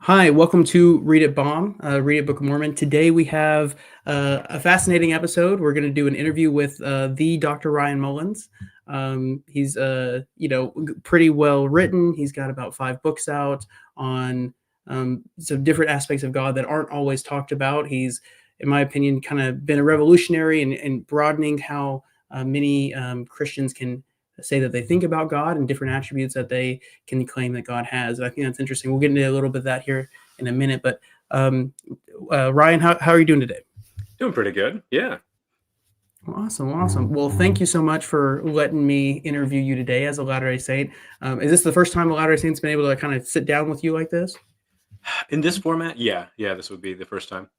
Hi, welcome to Read It Bomb, Read It Book of Mormon. Today we have a fascinating episode. We're going to do an interview with the Dr. Ryan Mullins. He's pretty well written. He's got about 5 books out on some different aspects of God that aren't always talked about. He's, in my opinion, kind of been a revolutionary in broadening how many Christians can say that they think about God and different attributes that they can claim that God has. And I think that's interesting. We'll get into a little bit of that here in a minute. But Ryan, how are you doing today? Doing pretty good. Yeah. Awesome. Well, thank you so much for letting me interview you today as a Latter-day Saint. Is this the first time a Latter-day Saint's been able to kind of sit down with you like this? In this format, yeah. This would be the first time.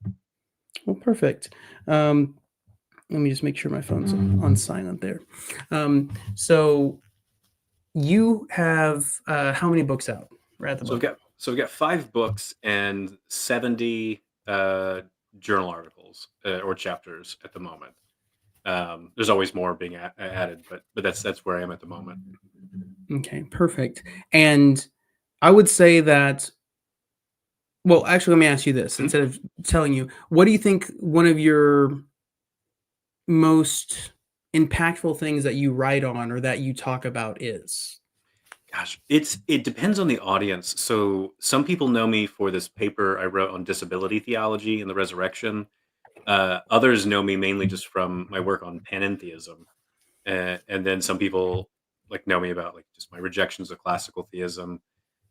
Well, perfect. Let me just make sure my phone's on silent there. So you have how many books out right at the moment? We've got 5 books and 70 journal articles or chapters at the moment. There's always more being added, but that's where I am at the moment. Okay, perfect. And I would say that, well, actually, let me ask you this instead of telling you, what do you think one of your most impactful things that you write on or that you talk about is? Gosh, it depends on the audience. So some people know me for this paper I wrote on disability theology and the resurrection. Others know me mainly just from my work on panentheism. And then some people like know me about like just my rejections of classical theism.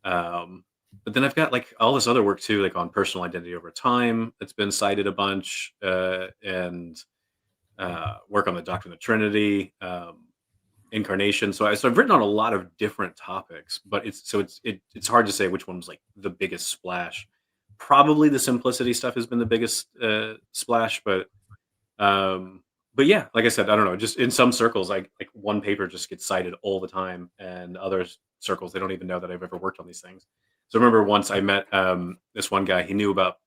Um, but then I've got like all this other work too, like on personal identity over time that's been cited a bunch, and work on the doctrine of Trinity, incarnation. So I've written on a lot of different topics, but it's hard to say which one was like the biggest splash. Probably the simplicity stuff has been the biggest splash, um, but yeah, like I said, I don't know. Just in some circles, like one paper just gets cited all the time, and other circles they don't even know that I've ever worked on these things. So I remember once I met this one guy. He knew about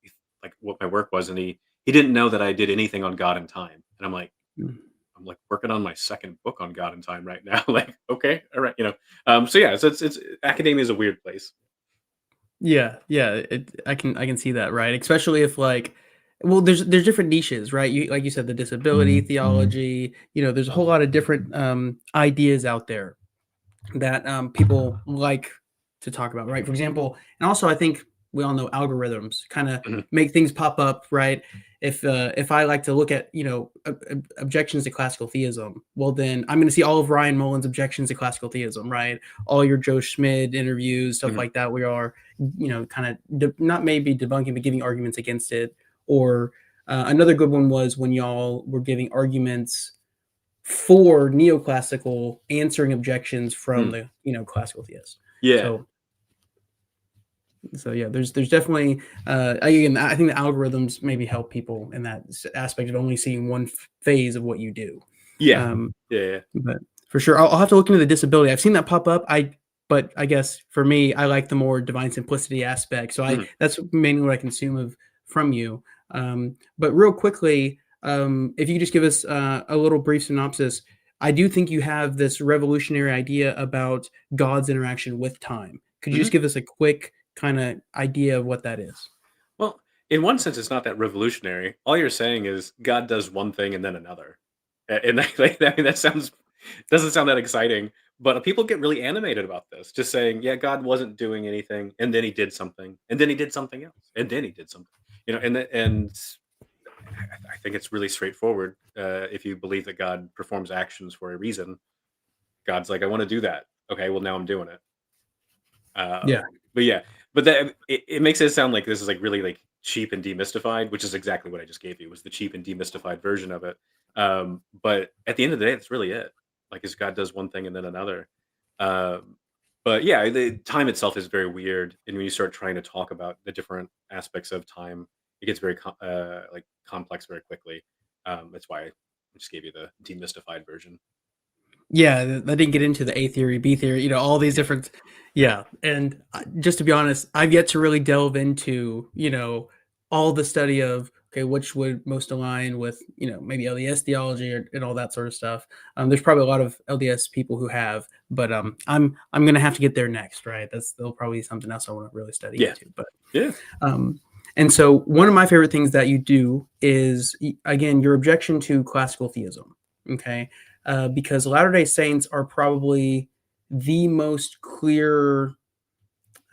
like what my work was, and he didn't know that I did anything on God and time. And Mm. I'm like working on my second book on God and time right now. Like, okay, all right, So yeah, so it's academia is a weird place. Yeah. I can see that, right? Especially if like, well, there's different niches, right? You like you said, the disability theology. There's a whole lot of different ideas out there that people like to talk about, right? For example, and also I think we all know algorithms kind of Mhm. make things pop up, right? If I like to look at objections to classical theism, well then I'm going to see all of Ryan Mullins' objections to classical theism, right? All your Joe Schmid interviews, stuff Mhm. like that. We are kind of not maybe debunking, but giving arguments against it. Or another good one was when y'all were giving arguments for neoclassical, answering objections from Mm. the classical theists. Yeah. So yeah, there's definitely again, I think the algorithms maybe help people in that aspect of only seeing one phase of what you do. Yeah. um Yeah. but for sure, I'll have to look into the disability. I've seen that pop up. But I guess for me, I like the more divine simplicity aspect, so I Mhm. that's mainly what I consume of from you. But real quickly, if you could just give us a little brief synopsis. I do think you have this revolutionary idea about God's interaction with time. Could you just Mhm. give us a quick kind of idea of what that is? Well, in one sense, it's not that revolutionary. All you're saying is God does one thing and then another, and like, I mean, that sounds doesn't sound that exciting. But people get really animated about this, just saying, "Yeah, God wasn't doing anything, and then He did something, and then He did something else, and then He did something." And I think it's really straightforward. If you believe that God performs actions for a reason, God's like, "I want to do that." Okay, well now I'm doing it. Yeah. But yeah, but that it makes it sound like this is like really like cheap and demystified, which is exactly what I just gave you was the cheap and demystified version of it. But at the end of the day, that's really it. Like, is God does one thing and then another. Um, but yeah, the time itself is very weird, and when you start trying to talk about the different aspects of time, it gets very like complex very quickly. That's why I just gave you the demystified version. Yeah, I didn't get into the A theory, B theory, all these Yeah. different. Yeah, and just to be honest, I've yet to really delve into all the study of okay, which would most align with, maybe LDS theology and all that sort of stuff. There's probably a lot of LDS people who have, but I'm gonna have to get there next, right? That'll probably be something else I want to really study Yeah. into. But Yeah. um, and so one of my favorite things that you do is, again, your objection to classical theism. Okay, because Latter-day Saints are probably the most clear,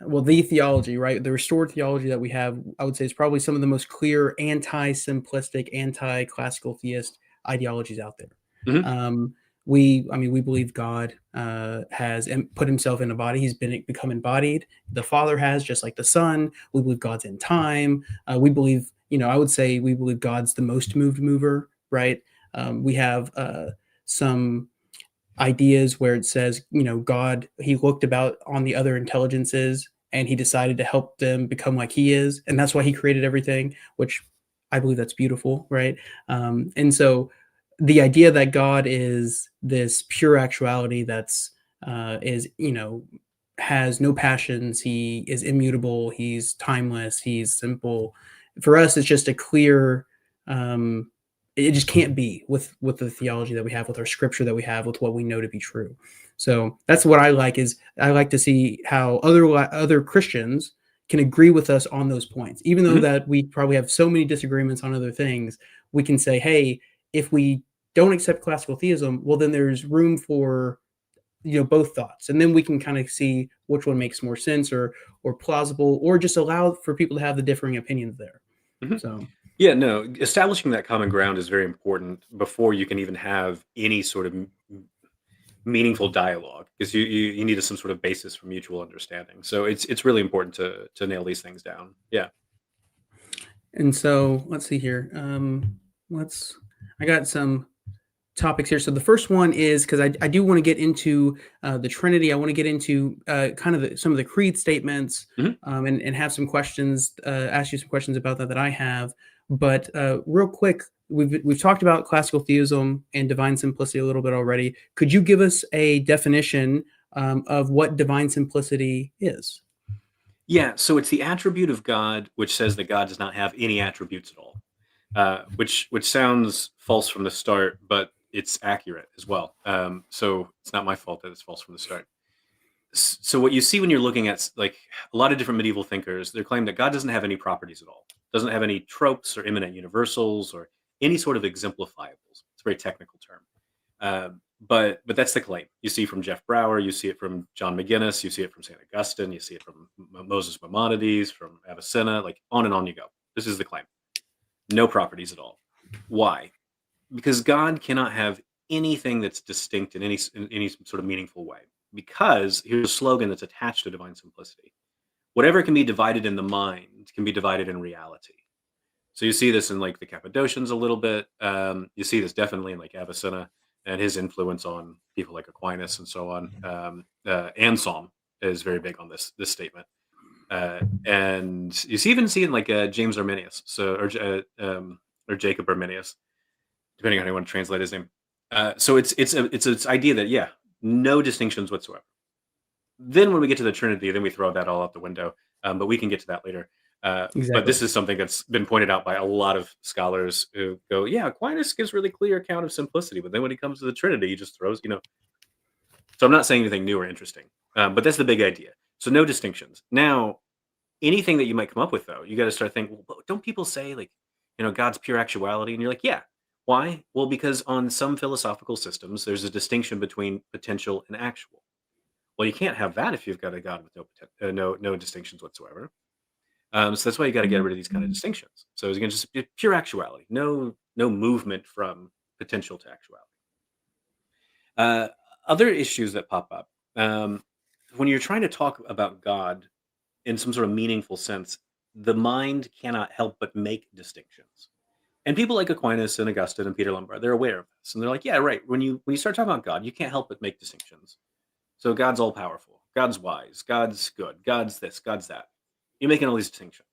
well, the theology, right? The restored theology that we have, I would say, is probably some of the most clear anti-simplistic, anti-classical theist ideologies out there. Hmm. Um, I mean, we believe God has put himself in a body. He's become embodied. The Father has, just like the Son. We believe God's in time. We believe, I would say we believe God's the most moved mover, right? We have some ideas where it says, God, he looked about on the other intelligences and he decided to help them become like he is. And that's why he created everything, which I believe that's beautiful, right? And so the idea that God is this pure actuality is, has no passions, he is immutable, he's timeless, he's simple. For us, it's just a clear, um, it just can't be with the theology that we have, with our scripture that we have, with what we know to be true. So that's what I like, is I like to see how other Christians can agree with us on those points, even though Hmm. that we probably have so many disagreements on other things. We can say, hey, if we don't accept classical theism, well, then there's room for, both thoughts, and then we can kind of see which one makes more sense, or plausible, or just allow for people to have the differing opinions there. Hmm. So Yeah, no, establishing that common ground is very important before you can even have any sort of meaningful dialogue, because you need some sort of basis for mutual understanding. So it's really important to nail these things down. Yeah. And so let's see here. Let's. I got some topics here. So the first one is, because I do want to get into the Trinity. I want to get into kind of some of the creed statements, Hmm. and have some questions, ask you some questions about that I have. But real quick, we've talked about classical theism and divine simplicity a little bit already. Could you give us a definition of what divine simplicity is? Yeah. So it's the attribute of God which says that God does not have any attributes at all, which sounds false from the start, but it's accurate as well. So it's not my fault that it's false from the start. So what you see when you're looking at like a lot of different medieval thinkers, they claim that God doesn't have any properties at all, doesn't have any tropes or immanent universals or any sort of exemplifiables. It's a very technical term. But that's the claim. You see from Jeff Brower, you see it from John McGinnis, you see it from St. Augustine, you see it from Moses Maimonides, from Avicenna, like on and on you go. This is the claim. No properties at all. Why? Because God cannot have anything that's distinct in any sort of meaningful way. Because here's a slogan that's attached to divine simplicity: whatever can be divided in the mind can be divided in reality. So you see this in like the Cappadocians a little bit. You see this definitely in like Avicenna and his influence on people like Aquinas and so on. Anselm is very big on this statement, and even see it in like James Arminius, or Jacob Arminius, depending on how you want to translate his name. So it's this idea that, yeah, no distinctions whatsoever. Then when we get to the Trinity, then we throw that all out the window. But we can get to that later. But Exactly. this is something that's been pointed out by a lot of scholars who go, yeah, Aquinas gives really clear account of simplicity, but then when it comes to the Trinity, he just throws. So I'm not saying anything new or interesting, but that's the big idea. So no distinctions. Now, anything that you might come up with, though, you got to start thinking, well, don't people say, like, God's pure actuality? And you're like, yeah. Why? Well, because on some philosophical systems, there's a distinction between potential and actual. Well, you can't have that if you've got a God with no distinctions whatsoever. So that's why you got to get rid of these kind of distinctions. So it's going to just be pure actuality, no movement from potential to actuality. Uh, Other issues that pop up, when you're trying to talk about God in some sort of meaningful sense, the mind cannot help but make distinctions. And people like Aquinas and Augustine and Peter Lombard, they're aware of this, and they're like, yeah, right. When you start talking about God, you can't help but make distinctions. So God's all powerful, God's wise, God's good, God's this, God's that. You're making all these distinctions.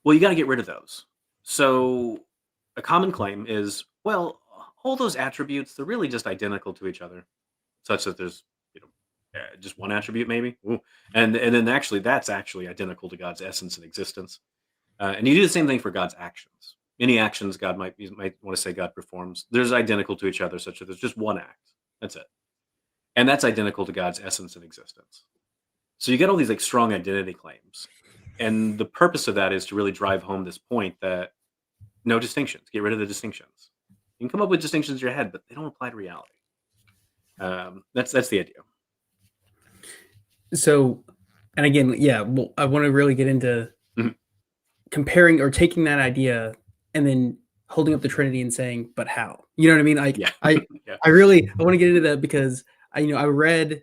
Well, you got to get rid of those. So a common claim is, well, all those attributes, they're really just identical to each other, such that there's, just one attribute maybe. Ooh. And then actually that's actually identical to God's essence and existence. And you do the same thing for God's actions. Any actions God might want to say God performs, there's identical to each other, such that there's just one act. That's it. And that's identical to God's essence and existence. So you get all these like strong identity claims. And the purpose of that is to really drive home this point that no distinctions. Get rid of the distinctions. You can come up with distinctions in your head, but they don't apply to reality. That's the idea. So, and again, yeah, well, I want to really get into Mhm. comparing or taking that idea and then holding up the Trinity and saying, "But how?" You know what I mean? Like, Yeah. I, Yeah. I really, I want to get into that because I read.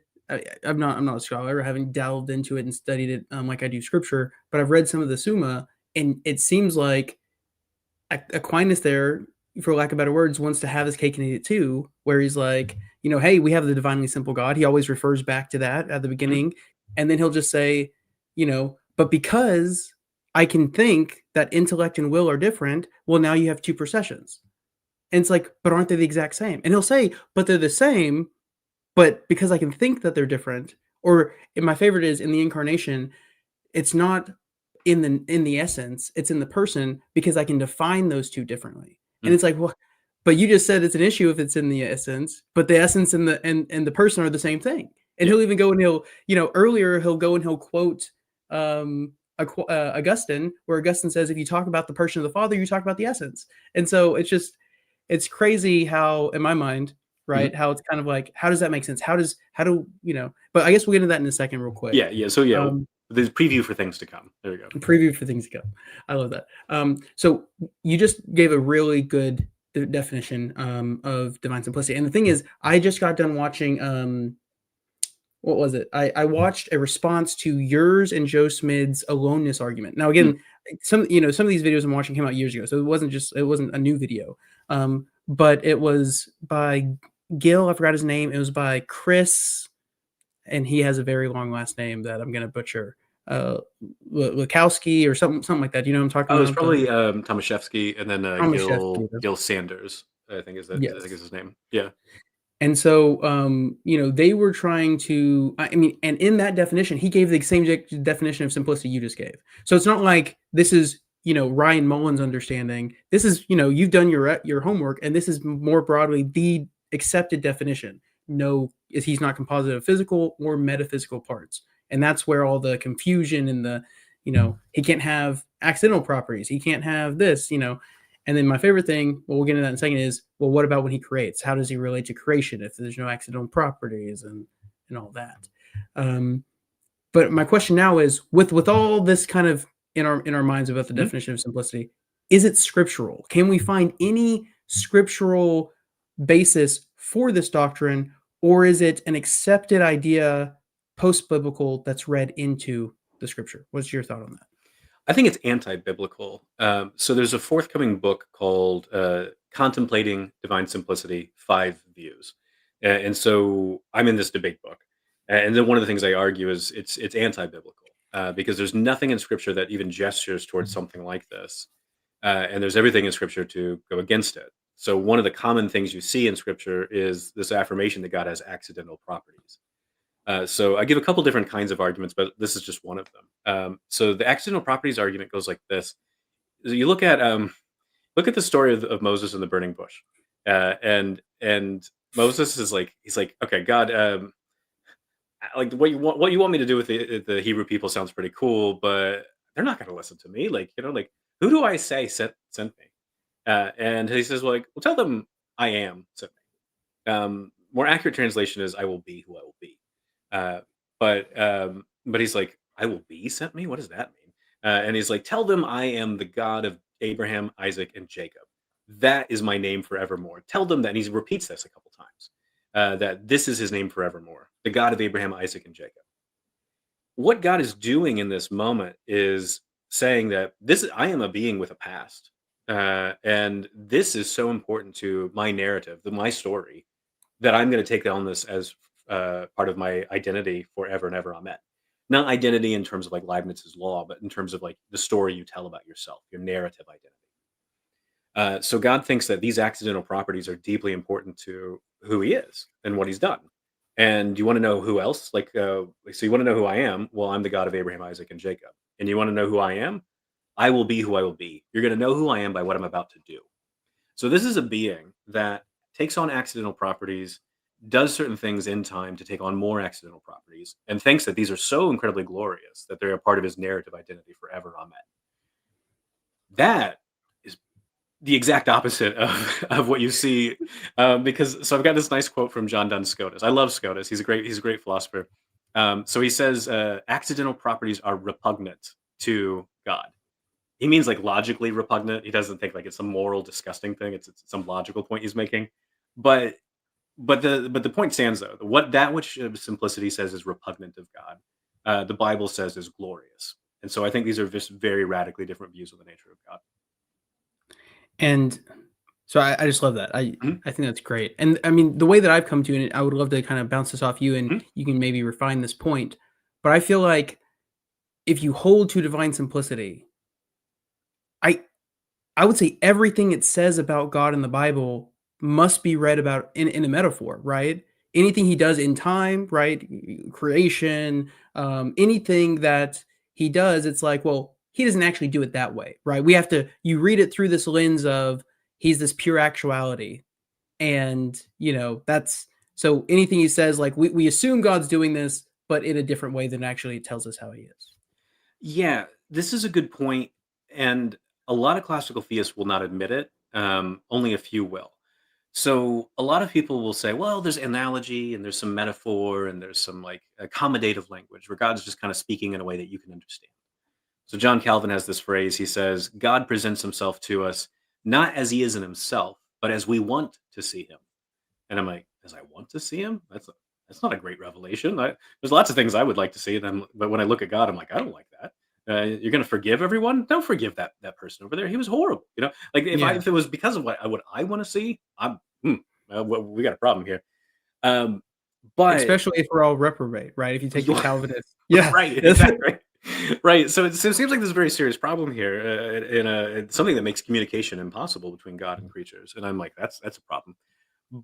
I'm not a scholar. I haven't delved into it and studied it like I do scripture, but I've read some of the Summa, and it seems like Aquinas there, for lack of better words, wants to have his cake and eat it too, where he's like, hey, we have the divinely simple God. He always refers back to that at the Mhm. beginning. And then he'll just say, but because I can think that intellect and will are different, well, now you have two processions. And it's like, but aren't they the exact same? And he'll say, but they're the same, but because I can think that they're different, or and my favorite is in the incarnation, it's not in the essence, it's in the person because I can define those two differently. And Mhm. it's like, well, but you just said it's an issue if it's in the essence, but the essence and the person are the same thing. And Yeah. he'll even go and earlier he'll go and he'll quote Augustine, where Augustine says, if you talk about the person of the Father, you talk about the essence. And so it's crazy how, in my mind, Mhm. right, how it's kind of like, how does that make sense? But I guess we'll get into that in a second, real quick. Yeah. Yeah. So yeah, Um, there's preview for things to come. There we go. Preview for things to come. I love that. So you just gave a really good definition of divine simplicity. And the thing is, I just got done watching what was it? I watched a response to yours and Joe Smid's aloneness argument. Now Mm. again, some of these videos I'm watching came out years ago, so it wasn't a new video. But it was by Gil, I forgot his name. It was by Chris, and he has a very long last name that I'm gonna butcher. Lukowski or something like that. You know what I'm talking Oh, it's about? The probably Tomaszewski and then Tomaszewski. Gil Sanders. I think Yes. is his name. Yeah. And so, they were trying to. I mean, and in that definition, he gave the same definition of simplicity you just gave. So it's not like this is Ryan Mullins' understanding. This is you've done your homework, and this is more broadly the accepted definition. No, is he's not composite of physical or metaphysical parts, and that's where all the confusion and the he can't have accidental properties. He can't have this. And then my favorite thing, well, we'll get into that in a second, is, well, what about when he creates? How does he relate to creation if there's no accidental properties and all that? But my question now is, with all this kind of in our minds about the Mhm. definition of simplicity, is it scriptural? Can we find any scriptural basis for this doctrine, or is it an accepted idea post biblical that's read into the scripture? What's your thought on that? I think it's anti-biblical. So there's a forthcoming book called "Contemplating Divine Simplicity: Five Views," and so I'm in this debate book. And then one of the things I argue is it's anti-biblical because there's nothing in Scripture that even gestures towards something like this, and there's everything in Scripture to go against it. So one of the common things you see in Scripture is this affirmation that God has accidental properties. So I give a couple different kinds of arguments, but this is just one of them. So the accidental properties argument goes like this: you look at the story of Moses and the burning bush, and Moses is like he's like, okay, God, like what you want me to do with the Hebrew people sounds pretty cool, but they're not going to listen to me. Like like who do I say sent me? And he says, well, tell them I am sent me. More accurate translation is I will be who I will be. Uh, but he's like, I will be sent me? What does that mean? And he's like, tell them I am the God of Abraham, Isaac, and Jacob. That is my name forevermore. Tell them that. And he repeats this a couple times. That this is his name forevermore, the God of Abraham, Isaac, and Jacob. What God is doing in this moment is saying that I am a being with a past, and this is so important to my narrative, my story, that I'm going to take on this as part of my identity forever and ever. Amen. Not identity in terms of like Leibniz's law, but in terms of like the story you tell about yourself, your narrative identity. So God thinks that these accidental properties are deeply important to who He is and what He's done. And you want to know who else? So you want to know who I am? Well, I'm the God of Abraham, Isaac, and Jacob. And you want to know who I am? I will be who I will be. You're going to know who I am by what I'm about to do. So this is a being that takes on accidental properties, does certain things in time to take on more accidental properties, and thinks that these are so incredibly glorious that they're a part of his narrative identity forever. Amen. That is the exact opposite of what you see, because so I've got this nice quote from John Duns Scotus. I love Scotus. He's a great philosopher. So he says accidental properties are repugnant to God. He means like logically repugnant. He doesn't think like it's some moral disgusting thing. It's some logical point he's making. But the point stands though. What that which simplicity says is repugnant of God, the Bible says is glorious. And so I think these are just very radically different views of the nature of God. And so I just love that. Mhm, I think that's great. And I mean, the way that I've come to it, I would love to kind of bounce this off you and mhm. you can maybe refine this point. But I feel like if you hold to divine simplicity, I I would say everything it says about God in the Bible must be read about in a metaphor, right? Anything he does in time, right? Creation, anything that he does, it's like, well, he doesn't actually do it that way, right? We have to, you read it through this lens of he's this pure actuality. And, that's so anything he says, like we assume God's doing this, but in a different way than actually it tells us how he is. Yeah, this is a good point, and a lot of classical theists will not admit it. Only a few will. So a lot of people will say, well, there's analogy and there's some metaphor and there's some like accommodative language where God's just kind of speaking in a way that you can understand. So John Calvin has this phrase. He says, God presents himself to us not as he is in himself, but as we want to see him. And I'm like, as I want to see him? That's not a great revelation. There's lots of things I would like to see, but when I look at God, I'm like, I don't like that. You're going to forgive everyone? Don't forgive that person over there. He was horrible. Like Yeah. if it was because of what I want to see, we got a problem here. Um, but Especially if we're all reprobate, right? If you take the Calvinist. Yeah. right, exactly. Right. So it seems like there's a very serious problem here, in something that makes communication impossible between God and creatures. And I'm like, that's a problem.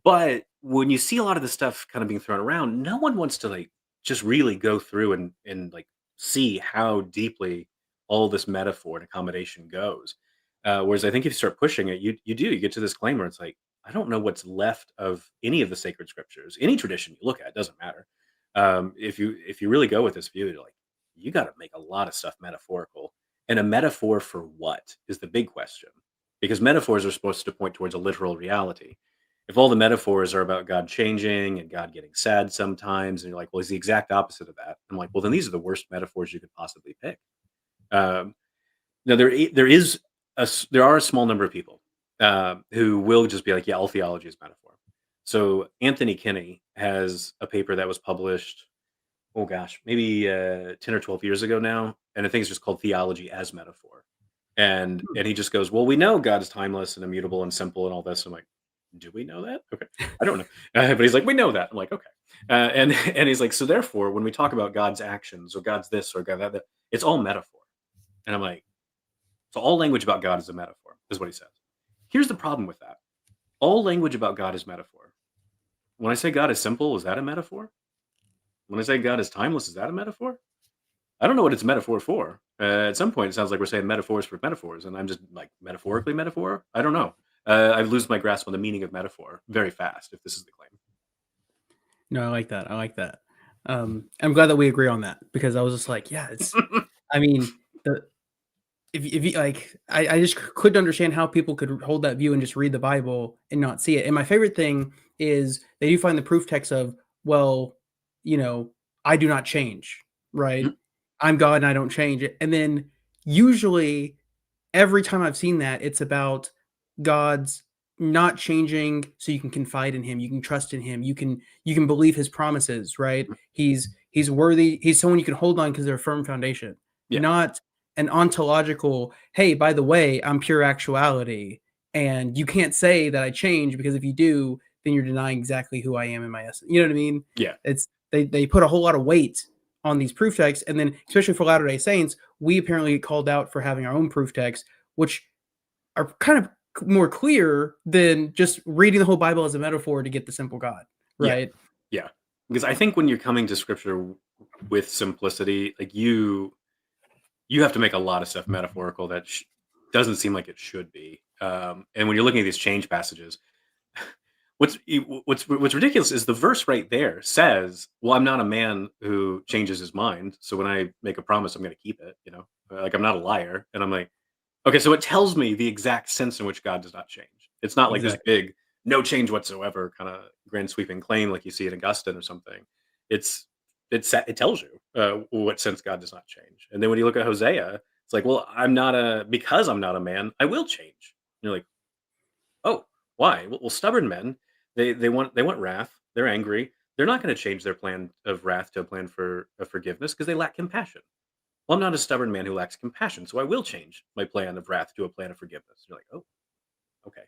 But when you see a lot of this stuff kind of being thrown around, no one wants to like just really go through and like see how deeply all this metaphor and accommodation goes. Whereas I think if you start pushing it, you get to this claim where it's like, I don't know what's left of any of the sacred scriptures, any tradition you look at, it doesn't matter. If you really go with this view, you're like, you got to make a lot of stuff metaphorical, and a metaphor for what is the big question, because metaphors are supposed to point towards a literal reality. If all the metaphors are about God changing and God getting sad sometimes, and you're like, well, he's the exact opposite of that. I'm like, well, then these are the worst metaphors you could possibly pick. Um, now there are a small number of people who will just be like, yeah, all theology is metaphor. So Anthony Kinney has a paper that was published, oh gosh, maybe 10 or 12 years ago now, and I think it's just called Theology as Metaphor. And he just goes, well, we know God is timeless and immutable and simple and all this. I'm like, do we know that? Okay, I don't know, but he's like, we know that. I'm like, okay, and he's like, so therefore, when we talk about God's actions or God's this or God that, it's all metaphor. And I'm like, so all language about God is a metaphor, is what he says. Here's the problem with that: all language about God is metaphor. When I say God is simple, is that a metaphor? When I say God is timeless, is that a metaphor? I don't know what it's a metaphor for. At some point, it sounds like we're saying metaphors for metaphors, and I'm just like metaphorically metaphor. I don't know. I lose my grasp on the meaning of metaphor very fast if this is the claim. No, I like that. I like that. I'm glad that we agree on that because I was just like, yeah, I mean, the if you like, I just couldn't understand how people could hold that view and just read the Bible and not see it. And my favorite thing is they do find the proof text of, well, you know, I do not change, right? I'm God and I don't change. And then usually every time I've seen that, it's about God's not changing so you can confide in him, you can trust in him, you can believe his promises, right? He's worthy, he's someone you can hold on because they're a firm foundation, Yeah, not an ontological, hey, by the way, I'm pure actuality. And you can't say that I change because if you do, then you're denying exactly who I am in my essence. You know what I mean? yeah, It's they put a whole lot of weight on these proof texts, and then especially for Latter Day Saints, we apparently get called out for having our own proof texts, which are kind of more clear than just reading the whole Bible as a metaphor to get the simple God, yeah, right? yeah. Because I think when you're coming to Scripture with simplicity, like you have to make a lot of stuff metaphorical that doesn't seem like it should be. And when you're looking at these change passages, what's ridiculous is the verse right there says, "Well, I'm not a man who changes his mind, so when I make a promise, I'm going to keep it." Like I'm not a liar, and I'm like, okay, so it tells me the exact sense in which God does not change. It's not like this Exactly. big no change whatsoever kind of grand sweeping claim like you see in Augustine or something. It's it tells you what sense God does not change. And then when you look at Hosea, it's like, well, because I'm not a man, I will change. And you're like, oh, why? Well, stubborn men, they want wrath. They're angry. They're not going to change their plan of wrath to a plan for of forgiveness because they lack compassion. Well, I'm not a stubborn man who lacks compassion, so I will change my plan of wrath to a plan of forgiveness. You're like, oh, okay.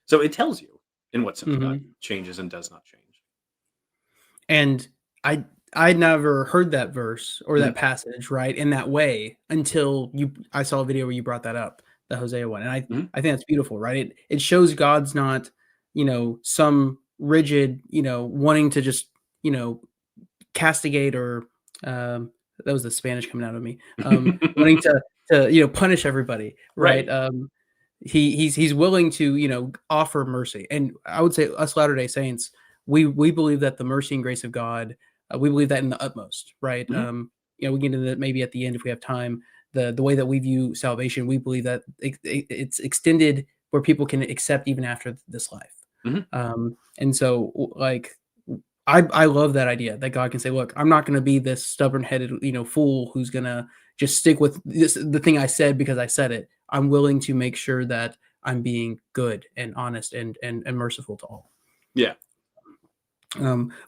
So it tells you in what sense God Hmm. changes and does not change. And I I never heard that verse or Mhm, that passage, right, in that way until I saw a video where you brought that up, the Hosea one, and mhm, I think that's beautiful, right? It shows God's not, some rigid, wanting to just, you know, castigate or um, that was the Spanish coming out of me, wanting to punish everybody, right? right. He's willing to offer mercy, and I would say us Latter Day Saints, we believe that the mercy and grace of God, we believe that in the utmost, right? Mhm, We get into that maybe at the end if we have time. The way that we view salvation, we believe that it's extended where people can accept even after this life. mhm. And so like I love that idea that God can say, "Look, I'm not going to be this stubborn-headed, fool who's going to just stick with the thing I said because I said it. I'm willing to make sure that I'm being good and honest and merciful to all." Yeah.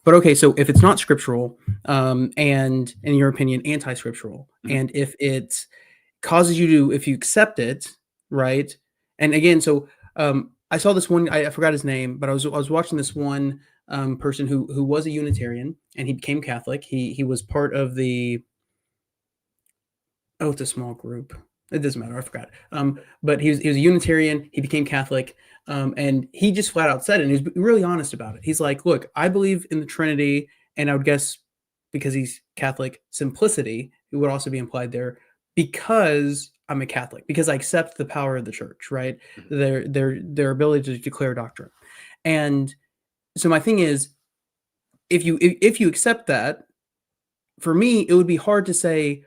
But okay, so if it's not scriptural, and in your opinion, anti-scriptural, Mhm, and if it causes you to, if you accept it, right? And again, so I saw this one. I forgot his name, but I was watching this one person who was a Unitarian and he became Catholic. He was part of the it's a small group. It doesn't matter. I forgot. But he was a Unitarian. He became Catholic, and he just flat out said it. And he was really honest about it. He's like, "Look, I believe in the Trinity, and I would guess because he's Catholic, simplicity it would also be implied there because I'm a Catholic because I accept the power of the Church, right? mhm. Their ability to declare doctrine. And so my thing is, if you accept that, for me, it would be hard to say,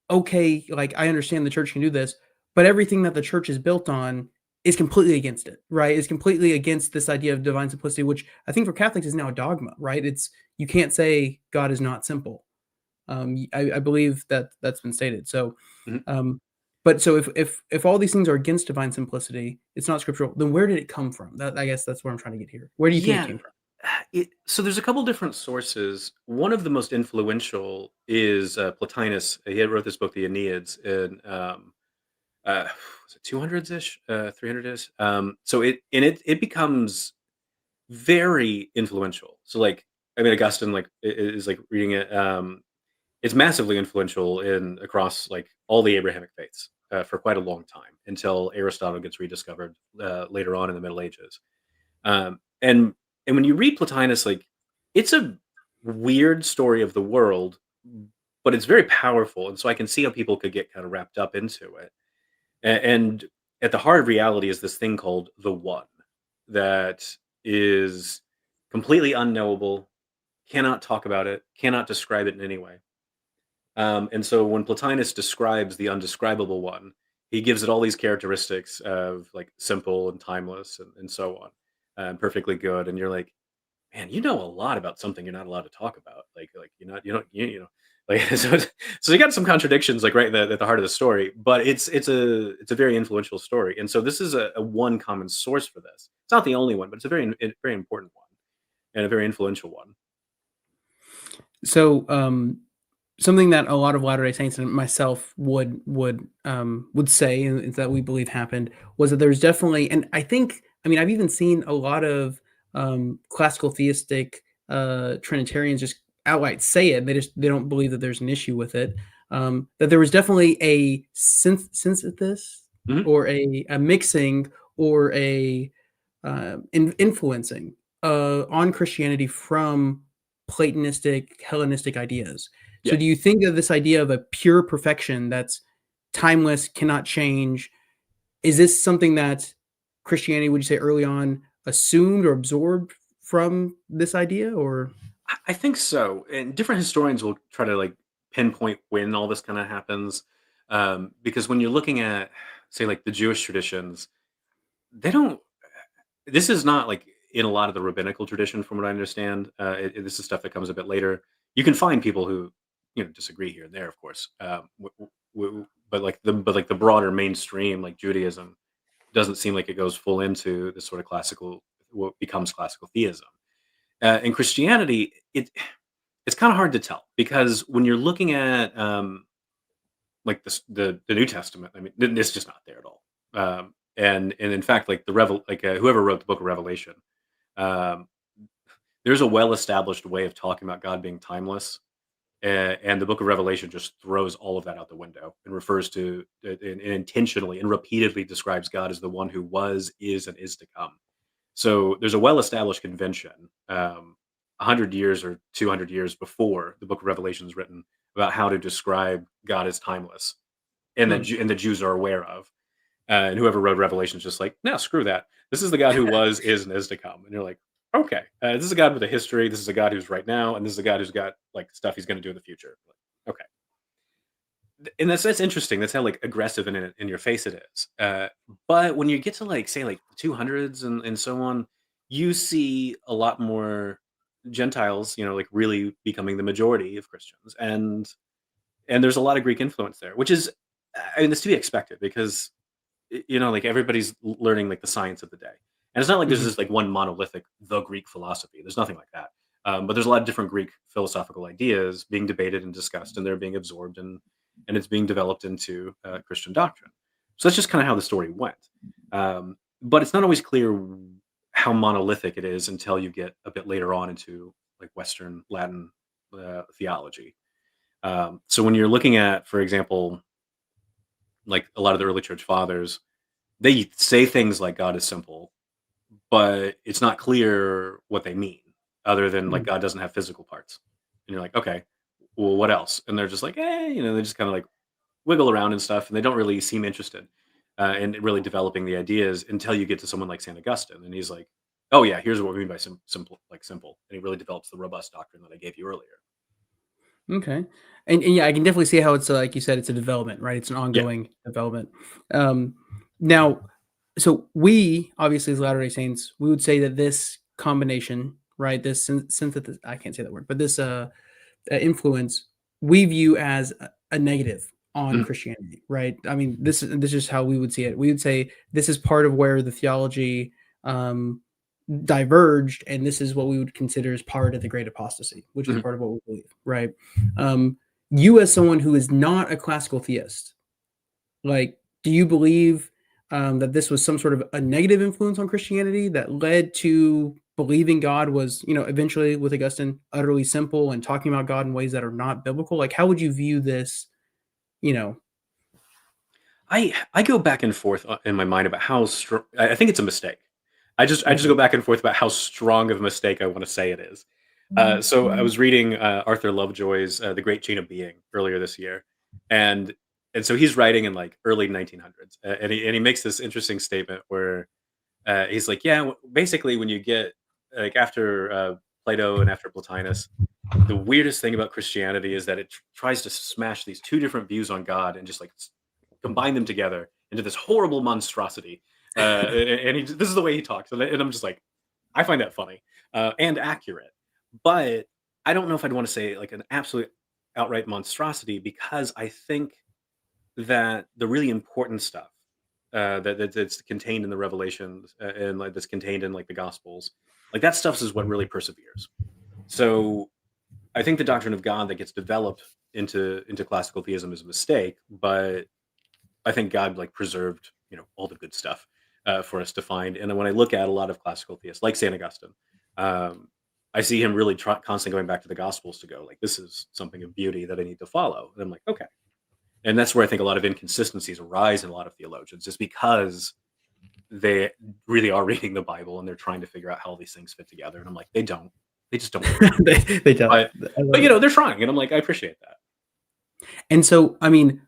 okay, like I understand the church can do this, but everything that the church is built on is completely against it, right? Is completely against this idea of divine simplicity, which I think for Catholics is now a dogma, right? It's you can't say God is not simple. I believe that that's been stated. So, Mhm. um, but so if all these things are against divine simplicity, it's not scriptural. Then where did it come from? That I guess that's where I'm trying to get here. Where do you think it Yeah. came from? So there's a couple different sources. One of the most influential is Plotinus. He had wrote this book, the Aeneads, in was it 200s ish, 300 ish. So it becomes very influential. So like, I mean, Augustine is like reading it. It's massively influential in across like all the Abrahamic faiths for quite a long time until Aristotle gets rediscovered later on in the Middle Ages. Um, and and when you read Plotinus, like it's a weird story of the world, but it's very powerful, and so I can see how people could get kind of wrapped up into it. And at the heart of reality is this thing called the One that is completely unknowable, cannot talk about it, cannot describe it in any way. And so when Plotinus describes the undescribable one, he gives it all these characteristics of like simple and timeless and so on, perfectly good. And you're like, man, you know a lot about something you're not allowed to talk about. Like you're not, you don't, you know, like so you got some contradictions like right at the heart of the story, but it's a very influential story. And so this is a one common source for this. It's not the only one, but it's a very important one and a very influential one. So, something that a lot of Latter Day Saints and myself would say, and is that we believe happened was that there's definitely, and I mean, I've even seen a lot of classical theistic Trinitarians just outright say it. They don't believe that there's an issue with it. That there was definitely a synthesis Mhm. or a mixing or a influencing on Christianity from Platonistic, Hellenistic ideas. So, Yeah. do you think that this idea of a pure perfection that's timeless, cannot change. Is this something that Christianity, would you say, early on assumed or absorbed from this idea, or? I think so, and different historians will try to like pinpoint when all this kind of happens, because when you're looking at, say, like the Jewish traditions, they don't. This is not like in a lot of the rabbinical tradition, from what I understand. This is stuff that comes a bit later. You can find people who disagree here and there, of course, but like the broader mainstream, like Judaism, doesn't seem like it goes full into this sort of classical, what becomes classical theism. In Christianity, it's kind of hard to tell because when you're looking at like the New Testament, I mean, it's just not there at all. And in fact, like whoever wrote the Book of Revelation, um, there's a well established way of talking about God being timeless, and the Book of Revelation just throws all of that out the window and refers to and intentionally and repeatedly describes God as the one who was, is, and is to come. So there's a well-established convention, 100 years or 200 years before the Book of Revelation is written, about how to describe God as timeless, and Hmm. and the Jews are aware of. And whoever wrote Revelation is just like, no, screw that. This is the God who was, is, and is to come. And you're like, okay, this is a God with a history. This is a God who's right now, and this is a God who's got like stuff he's going to do in the future. Like, okay, and that's interesting. That's how like aggressive and in your face it is. But when you get to like say like the 200s and so on, you see a lot more Gentiles, like really becoming the majority of Christians, and there's a lot of Greek influence there, which is, I mean, it's to be expected because like everybody's learning like the science of the day, and it's not like there's Hmm. just like one monolithic the Greek philosophy. There's nothing like that. But there's a lot of different Greek philosophical ideas being debated and discussed, and they're being absorbed and it's being developed into Christian doctrine. So that's just kind of how the story went. But it's not always clear how monolithic it is until you get a bit later on into like Western Latin theology. So when you're looking at, for example, like a lot of the early church fathers, they say things like God is simple, but it's not clear what they mean other than like God doesn't have physical parts. And you're like, okay, well, what else? And they're just like, they just kind of like wiggle around and stuff, and they don't really seem interested in really developing the ideas until you get to someone like Saint Augustine, and he's like, oh yeah, here's what we mean by simple, like simple, and he really develops the robust doctrine that I gave you earlier. Okay. And yeah, I can definitely see how it's like you said, it's a development, right? It's an Yeah. ongoing development. Now, so we obviously as Latter-day Saints, we would say that this combination, right? This synthesis, I can't say that word, but this influence we view as a negative on Mhm. Christianity, right? I mean, this is how we would see it. We would say this is part of where the theology um, diverged, and this is what we would consider as part of the great apostasy, which is Mhm. part of what we believe, right? You, as someone who is not a classical theist, like, do you believe that this was some sort of a negative influence on Christianity that led to believing God was, eventually with Augustine, utterly simple and talking about God in ways that are not biblical? Like, how would you view this? You know, I go back and forth in my mind about how strong. I think it's a mistake. I just okay. go back and forth about how strong of a mistake I want to say it is. So I was reading Arthur Lovejoy's The Great Chain of Being earlier this year, and and so he's writing in like early 1900s, and he makes this interesting statement where he's like, yeah, basically when you get like after Plato and after Plotinus, the weirdest thing about Christianity is that it tries to smash these two different views on God and just like combine them together into this horrible monstrosity. This is the way he talks, and I'm just like, I find that funny and accurate, but I don't know if I'd want to say like an absolute outright monstrosity because I think that the really important stuff that's contained in the Revelations and like that's contained in like the Gospels, like that stuff is what really perseveres. So I think the doctrine of God that gets developed into classical theism is a mistake, but I think God like preserved, all the good stuff for us to find. And then when I look at a lot of classical theists, like Saint Augustine, um, I see him really constantly going back to the Gospels to go like, this is something of beauty that I need to follow. And I'm like, okay. And that's where I think a lot of inconsistencies arise in a lot of theologians, is because they really are reading the Bible and they're trying to figure out how all these things fit together. And I'm like, they don't. They just don't work. They don't. But I love it. they're trying, and I'm like, I appreciate that. And so, I mean,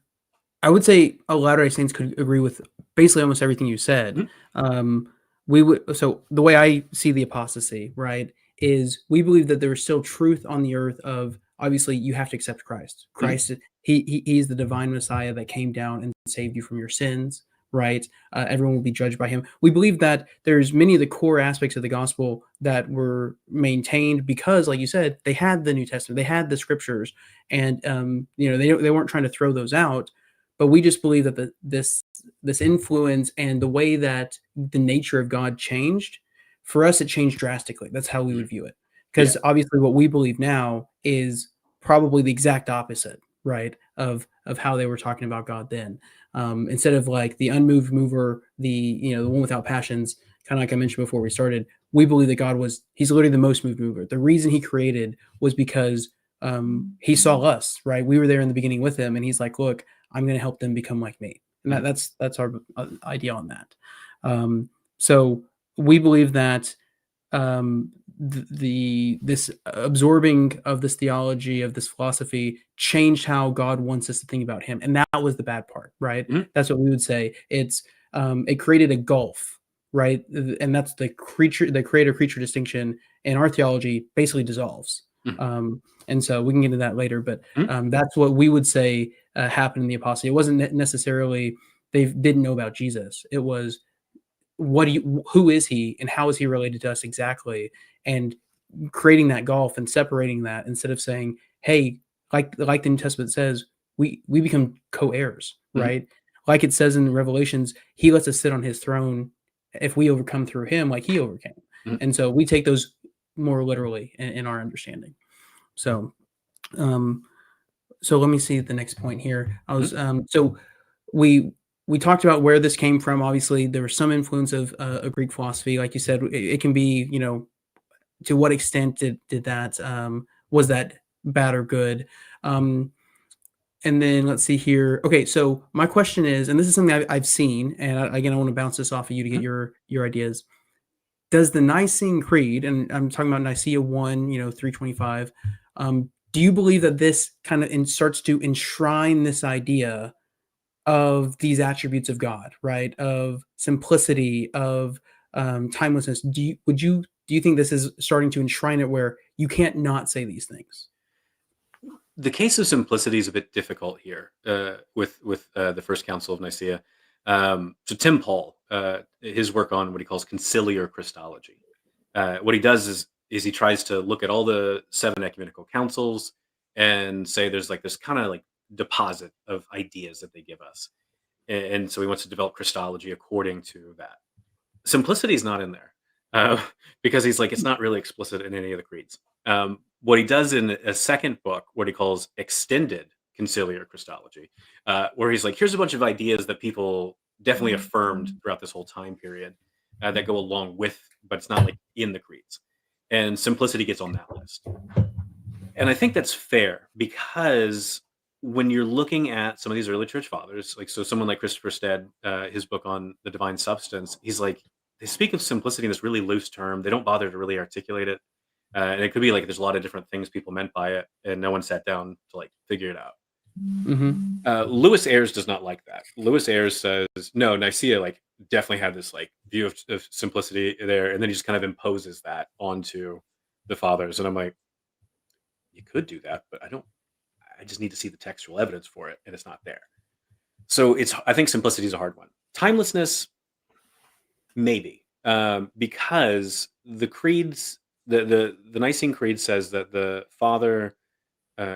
I would say a Latter-day Saints could agree with basically almost everything you said. Mhm. Um, we would so the way I see the apostasy, right, is we believe that there is still truth on the earth of obviously you have to accept Christ. Mhm. Christ, he's the divine Messiah that came down and saved you from your sins, right? Everyone will be judged by him. We believe that there's many of the core aspects of the gospel that were maintained because, like you said, they had the New Testament, they had the scriptures, and they weren't trying to throw those out, but we just believe that this influence and the way that the nature of God changed, for us, it changed drastically. That's how we Mhm. would view it. Yeah. Because obviously what we believe now is probably the exact opposite, right? Of how they were talking about God then. Instead of like the unmoved mover, the one without passions, kind of like I mentioned before we started, we believe that he's literally the most moved mover. The reason he created was because he saw us, right? We were there in the beginning with him, and he's like, look, I'm going to help them become like me. And Mhm. that's our idea on that. So we believe that this absorbing of this theology of this philosophy changed how God wants us to think about Him, and that was the bad part, right? Mhm. That's what we would say. It created a gulf, right? And that's the creator creature distinction in our theology basically dissolves. Mhm. And so we can get into that later, but Mhm. that's what we would say happened in the apostasy. It wasn't necessarily they didn't know about Jesus. It was who is he and how is he related to us exactly, and creating that gulf and separating that instead of saying, hey, like the New Testament says, we become co-heirs, Mhm. right? Like it says in Revelations, he lets us sit on his throne if we overcome through him like he overcame. Mhm. And so we take those more literally in our understanding. So um so let me see the next point here. I Mhm. was so we we talked about where this came from. Obviously, there was some influence of a Greek philosophy, like you said. It can be, to what extent did that was that bad or good? Um, and then let's see here. Okay, so my question is, and this is something I've seen, and again, I want to bounce this off of you to get Mhm. your ideas. Does the Nicene Creed, and I'm talking about Nicaea 1, 325, do you believe that this kind of starts to enshrine this idea of these attributes of God, right? Of simplicity, of timelessness. Do you think this is starting to enshrine it where you can't not say these things? The case of simplicity is a bit difficult here with the First Council of Nicaea. So Tim Paul, his work on what he calls conciliar Christology. What he does is he tries to look at all the seven ecumenical councils and say there's like this kind of like deposit of ideas that they give us, and so he wants to develop Christology according to that. Simplicity is not in there, uh, because he's like, it's not really explicit in any of the creeds. What he does in a second book, what he calls extended conciliar Christology, where he's like, here's a bunch of ideas that people definitely affirmed throughout this whole time period that go along with, but it's not like in the creeds. And simplicity gets on that list. And I think that's fair because when you're looking at some of these early church fathers, like so someone like Christopher Stead, his book on the divine substance, he's like, they speak of simplicity in this really loose term. They don't bother to really articulate it. And it could be like there's a lot of different things people meant by it, and no one sat down to like figure it out. Hmm. Lewis Ayres does not like that. Lewis Ayres says, no, Nicaea like definitely had this like view of simplicity there, and then he just kind of imposes that onto the fathers. And I'm like, you could do that, but I just need to see the textual evidence for it, and it's not there. So I think simplicity is a hard one. Timelessness, maybe, because the creeds, the Nicene Creed says that the Father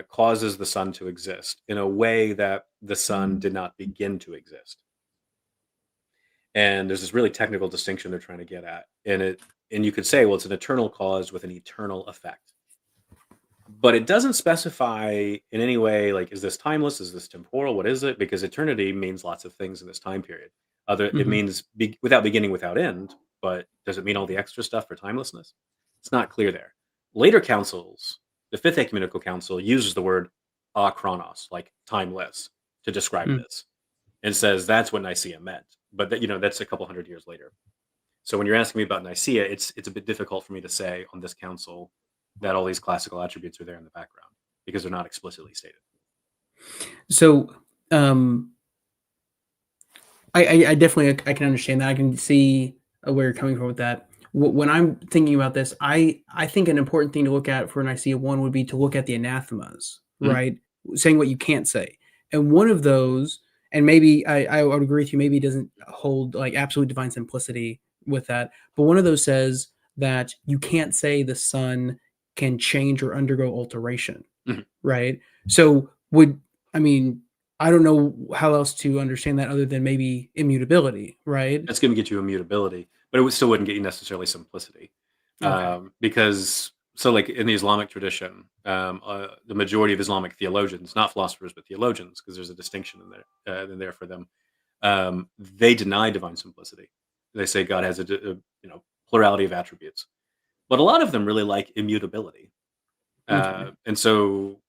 causes the Son to exist in a way that the Son did not begin to exist, and there's this really technical distinction they're trying to get at, and you could say, well, it's an eternal cause with an eternal effect. But it doesn't specify in any way, like, is this timeless? Is this temporal? What is it? Because eternity means lots of things in this time period. It Hmm. means without beginning, without end. But does it mean all the extra stuff for timelessness? It's not clear there. Later councils, the Fifth Ecumenical Council uses the word achronos, like timeless, to describe this, and says that's what Nicaea meant. But that's a couple hundred years later. So when you're asking me about Nicaea, it's a bit difficult for me to say on this council that all these classical attributes are there in the background because they're not explicitly stated. So, um, I definitely I can understand that. I can see where you're coming from with that. When I'm thinking about this, I think an important thing to look at for Nicaea one would be to look at the anathemas, Mhm. right? Saying what you can't say, and one of those, and maybe I would agree with you. Maybe it doesn't hold like absolute divine simplicity with that, but one of those says that you can't say the Son can change or undergo alteration, Mhm. right? So would I mean, I don't know how else to understand that other than maybe immutability, right? That's gonna get you immutability, but it would still wouldn't get you necessarily simplicity. Okay. Because so, like, in the Islamic tradition, the majority of Islamic theologians, not philosophers, but theologians, because there's a distinction in there for them, they deny divine simplicity. They say God has plurality of attributes, but a lot of them really like immutability. Okay. And so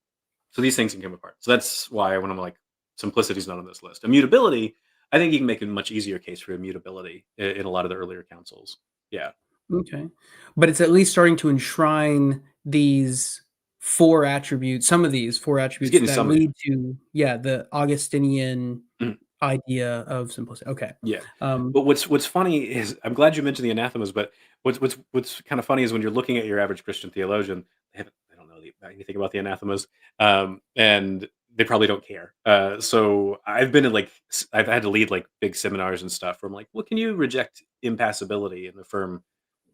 these things can come apart. So that's why when I'm like, simplicity is not on this list. Immutability, I think you can make a much easier case for immutability in a lot of the earlier councils. Yeah, Okay. But it's at least starting to enshrine these 4 attributes, some of these 4 it's attributes getting that some of lead to, yeah, the Augustinian you. idea of simplicity. Okay. Yeah. Um, But what's funny is I'm glad you mentioned the anathemas, but what's kind of funny is when you're looking at your average Christian theologian, they don't know anything about the anathemas, and they probably don't care. So I've been in I've had to lead like big seminars and stuff where I'm like, well, can you reject impassibility and affirm,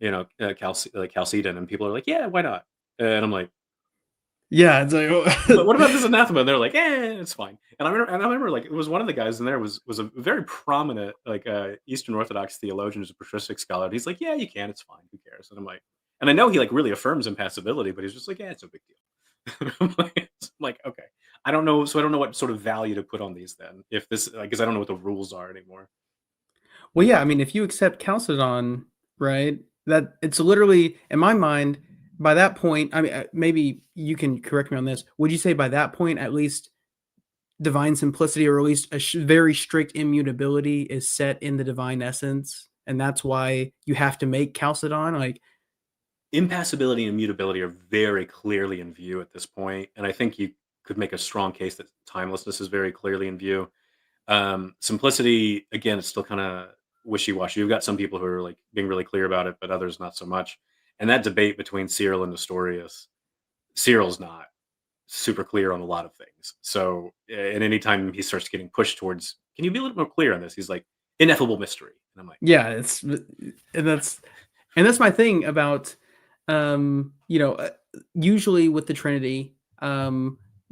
Chalcedon? And people are like, yeah, why not? And I'm like, yeah, it's but what like about this anathema? And they're like, it's fine. And I remember like it was one of the guys in there was a very prominent Eastern Orthodox theologian, who's a patristic scholar. And he's like, yeah, you can, it's fine, who cares? And I'm like, and I know he like really affirms impassibility, but he's just like, yeah, it's no big deal. I'm like, okay, I don't know, so I don't know what sort of value to put on these then, if this like because I don't know what the rules are anymore. Well, yeah, I mean, if you accept Chalcedon, right, that it's literally, in my mind, by that point, I mean, maybe you can correct me on this. Would you say by that point, at least divine simplicity, or at least a very strict immutability, is set in the divine essence, and that's why you have to make Chalcedon? Like, Impassibility and immutability are very clearly in view at this point, and I think you could make a strong case that timelessness is very clearly in view. Simplicity, again, it's still kind of wishy-washy. You've got some people who are like being really clear about it, but others not so much. And that debate between Cyril and Nestorius, Cyril's not super clear on a lot of things. So, and anytime he starts getting pushed towards, can you be a little more clear on this? He's like, ineffable mystery. And I'm like, yeah, it's and that's my thing about, you know, usually with the Trinity,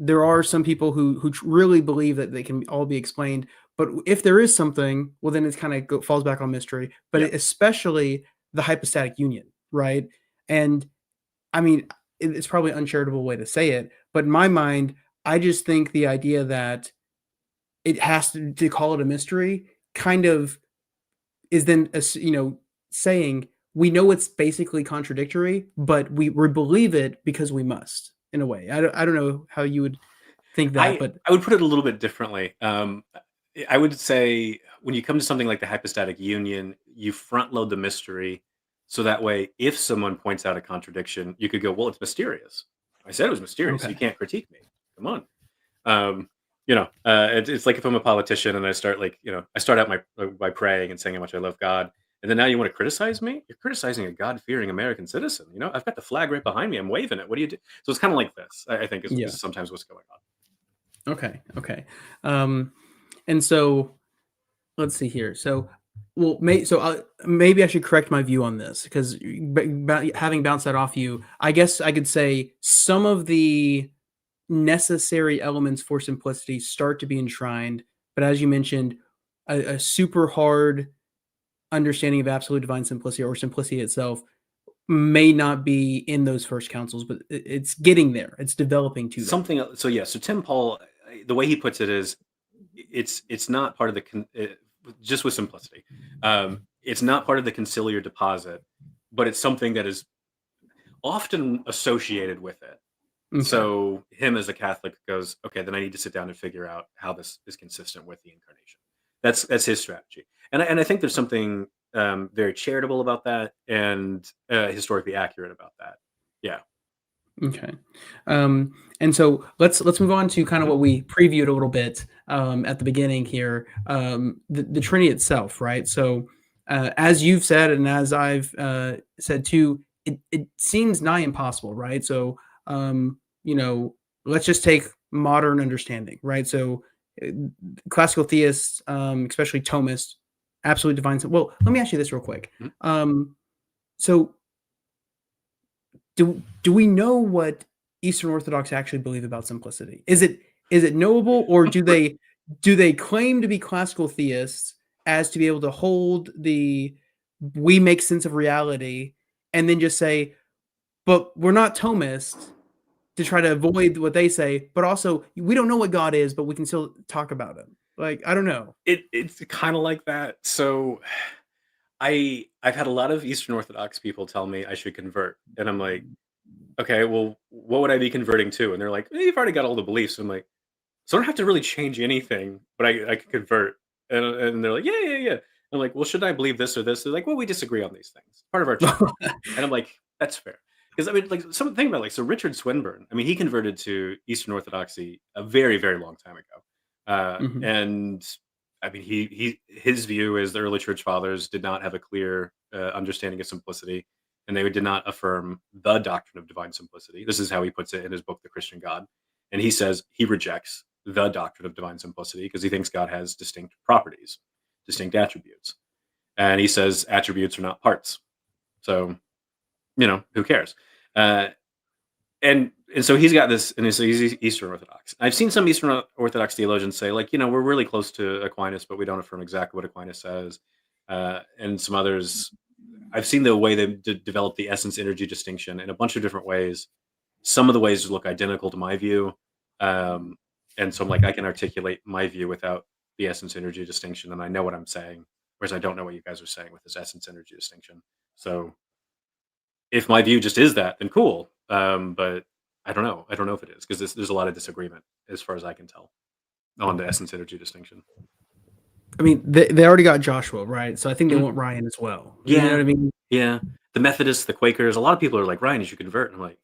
there are some people who really believe that they can all be explained. But if there is something, well, then it kind of falls back on mystery. But yeah, especially the hypostatic union, right? And I mean, it's probably an uncharitable way to say it, but in my mind, I just think the idea that it has to call it a mystery kind of is then saying we know it's basically contradictory, but we believe it because we must, in a way. I don't know how you would think that, I but I would put it a little bit differently. I would say when you come to something like the hypostatic union, you front load the mystery, so that way, if someone points out a contradiction, you could go, "Well, it's mysterious. I said it was mysterious. You okay. can't critique me. Come on." Um, it's like if I'm a politician and I start I start out by praying and saying how much I love God, and then now you want to criticize me? You're criticizing a God fearing American citizen. I've got the flag right behind me. I'm waving it. What do you do? So it's kind of like this. I think Yeah. is sometimes what's going on. Okay. Okay. Um, and so let's see here. So, well, maybe I should correct my view on this because having bounced that off you, I guess I could say some of the necessary elements for simplicity start to be enshrined. But as you mentioned, a super hard understanding of absolute divine simplicity or simplicity itself may not be in those first councils, but it's getting there. It's developing to that. So yeah, so Tim Paul, the way he puts it is, it's not part of just with simplicity. It's not part of the conciliar deposit, but it's something that is often associated with it. Okay. So him as a Catholic goes, okay, then I need to sit down and figure out how this is consistent with the incarnation. That's his strategy, and I think there's something very charitable about that and historically accurate about that. Yeah, Okay. And so let's move on to kind of Mhm. what we previewed a little bit at the beginning here, the Trinity itself, right? So as you've said, and as I've said too, it seems nigh impossible, right? So you know, let's just take modern understanding, right? So uh, classical theists, especially Thomists, absolutely divine. Well, let me ask you this real quick. Mhm. So do we know what Eastern Orthodox actually believe about simplicity? Is it knowable, or do they claim to be classical theists as to be able to hold the we make sense of reality and then just say, but we're not Thomists to try to avoid what they say, but also we don't know what God is, but we can still talk about him. Like, I don't know. It's kinda like that. So, I've had a lot of Eastern Orthodox people tell me I should convert, and I'm like, "Okay, well, what would I be converting to?" And they're like, "You've already got all the beliefs." I'm like, "So I don't have to really change anything, but I could convert." And they're like, "Yeah, yeah, yeah." I'm like, "Well, should I believe this or this?" They're like, "Well, we disagree on these things. Part of our chat." And I'm like, "That's fair." Because I mean, like, some think about, like, so Richard Swinburne, I mean, he converted to Eastern Orthodoxy a very, very long time ago. Mhm. And I mean, his view is the early church fathers did not have a clear understanding of simplicity, and they did not affirm the doctrine of divine simplicity. This is how he puts it in his book, The Christian God. And he says he rejects the doctrine of divine simplicity because he thinks God has distinct properties, distinct attributes. And he says attributes are not parts. So, who cares? Uh, and so he's got this, and so he's Eastern Orthodox. I've seen some Eastern Orthodox theologians say, like, we're really close to Aquinas, but we don't affirm exactly what Aquinas says. And some others, I've seen the way they develop the essence energy distinction in a bunch of different ways. Some of the ways look identical to my view, um, and so I'm like, I can articulate my view without the essence energy distinction, and I know what I'm saying, whereas I don't know what you guys are saying with this essence energy distinction. So if my view just is that, then cool. But I don't know. I don't know if it is because there's a lot of disagreement as far as I can tell on the essence energy distinction. I mean, they already got Joshua, right? So I think they Mhm. want Ryan as well. You know Yeah, what I mean? yeah. The Methodists, the Quakers, a lot of people are like, Ryan, you should convert. And I'm like,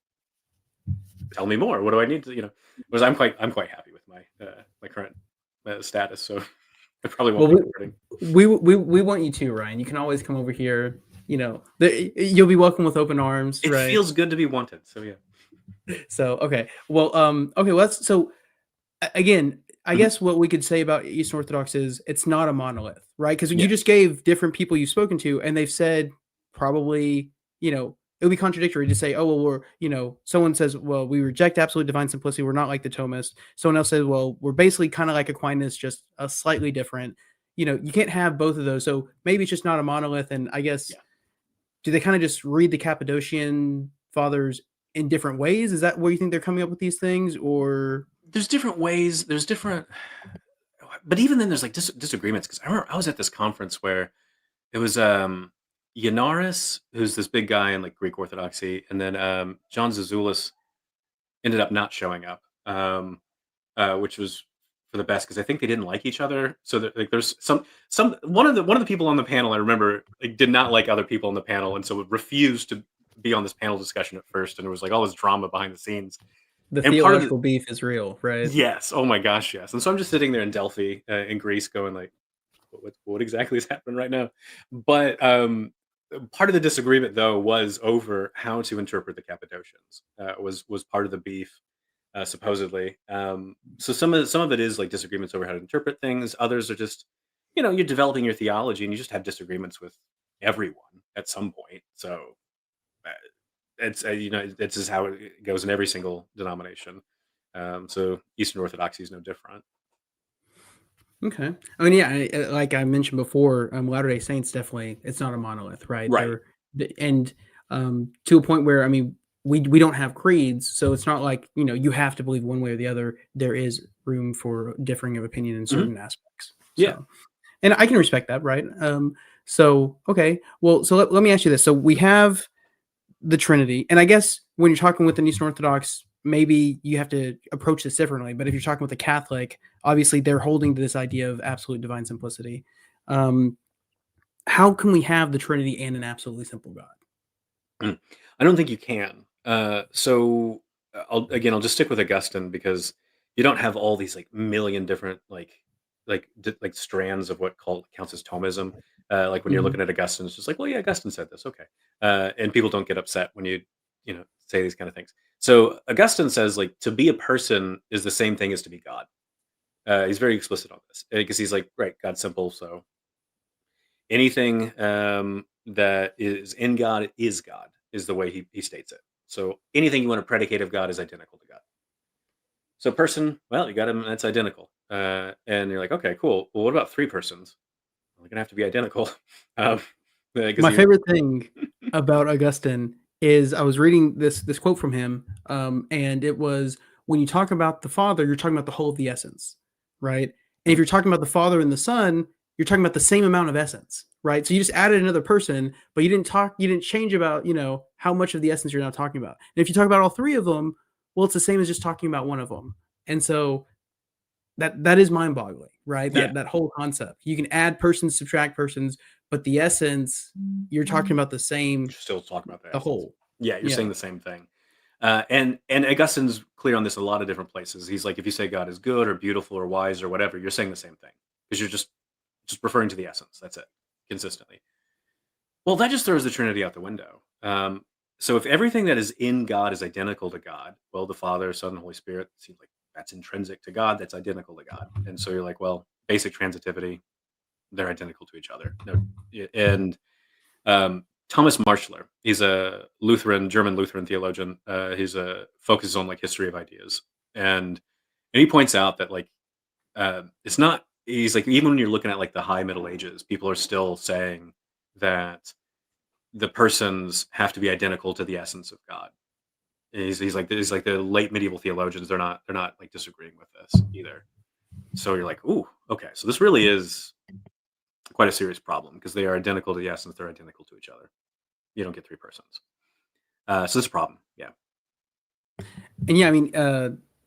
tell me more. What do I need to? Whereas I'm quite happy with my current status, so I probably won't Well, be converting. we want you to, Ryan. You can always come over here. You'll be welcome with open arms, It right? feels good to be wanted. So yeah. So okay, well, okay, well, again, I Mhm. guess what we could say about Eastern Orthodox is it's not a monolith, right? Because you just Yes. gave different people you've spoken to, and they've said probably, it would be contradictory to say, oh, well, someone says, well, we reject absolute divine simplicity. We're not like the Thomists. Someone else says, well, we're basically kind of like Aquinas, just a slightly different. You can't have both of those. So maybe it's just not a monolith. And I guess, Yeah. do they kind of just read the Cappadocian fathers in different ways? Is that where you think they're coming up with these things? Or, There's different ways. There's different, but even then, there's like disagreements. Because I remember I was at this conference where it was Yanaris, who's this big guy in like Greek Orthodoxy, and then John Zazoulis ended up not showing up, which was for the best because I think they didn't like each other. So that, like, there's some one of the people on the panel I remember, like, did not like other people on the panel, and so refused to be on this panel discussion at first, and there was like all this drama behind the scenes. the And part of the theological beef is real, right? yes, oh my gosh, yes. And so I'm just sitting there in Delphi, in Greece, going like, what exactly is happening right now? But part of the disagreement though was over how to interpret the Cappadocians. Was part of the beef, supposedly. So some of it is like disagreements over how to interpret things. Others are just, you're developing your theology and you just have disagreements with everyone at some point. So uh, it's just how it goes in every single denomination. So Eastern Orthodoxy is no different. Okay. I mean, yeah, like I mentioned before, Latter Day Saints definitely it's not a monolith, right? Right. And to a point where I mean, we don't have creeds, so it's not like you have to believe one way or the other. There is room for differing of opinion in Hmm. certain aspects. Yeah. So, and I can respect that, right? So okay, well, so let me ask you this: so we have the Trinity. And I guess when you're talking with an Eastern Orthodox, maybe you have to approach this differently. But if you're talking with a Catholic, obviously they're holding to this idea of absolute divine simplicity. Um, how can we have the Trinity and an absolutely simple God? Mm. I don't think you can. So I'll just stick with Augustine because you don't have all these like million different like strands of what called counts as Thomism. Like when you're Mhm. looking at Augustine, it's just like, well, yeah, Augustine said this, okay, and people don't get upset when you say these kind of things. So Augustine says like to be a person is the same thing as to be God. He's very explicit on this because he's like, right, God's simple, so anything that is in God is God, is the way he states it. So anything you want to predicate of God is identical to God. So person, well, you got him, that's identical. And you're like, okay, cool. Well, what about three persons? Well, they're gonna have to be identical. um, because My you favorite thing about Augustine is I was reading this quote from him, and it was when you talk about the Father, you're talking about the whole of the essence, right? And if Mhm. you're talking about the Father and the Son, you're talking about the same amount of essence, right? So you just added another person, but you didn't change about how much of the essence you're now talking about. And if you talk about all three of them, well, it's the same as just talking about one of them. And so that is mind-boggling, right? Yeah, That whole concept. You can add persons, subtract persons, but the essence, you're talking about the same, you're still talking about the the essence. whole. Yeah, you're saying Yeah. the same thing. And Augustine's clear on this in a lot of different places. He's like, if you say God is good or beautiful or wise or whatever, you're saying the same thing because you're just referring to the essence. That's it, consistently. Well, that just throws the Trinity out the window. So if everything that is in God is identical to God, well, the Father, Son, and Holy Spirit seems like that's intrinsic to God. That's identical to God. And so you're like, well, basic transitivity, they're identical to each other. No, and Thomas Marshler, he's a German Lutheran theologian. He's a focuses on like history of ideas, and he points out that like it's not. He's like even when you're looking at like the High Middle Ages, people are still saying that the persons have to be identical to the essence of God. He's like the late medieval theologians. They're not like disagreeing with this either. So you're like, ooh, okay. So this really is quite a serious problem because they are identical to the essence. They're identical to each other. You don't get three persons. So this problem, yeah. And yeah, I mean,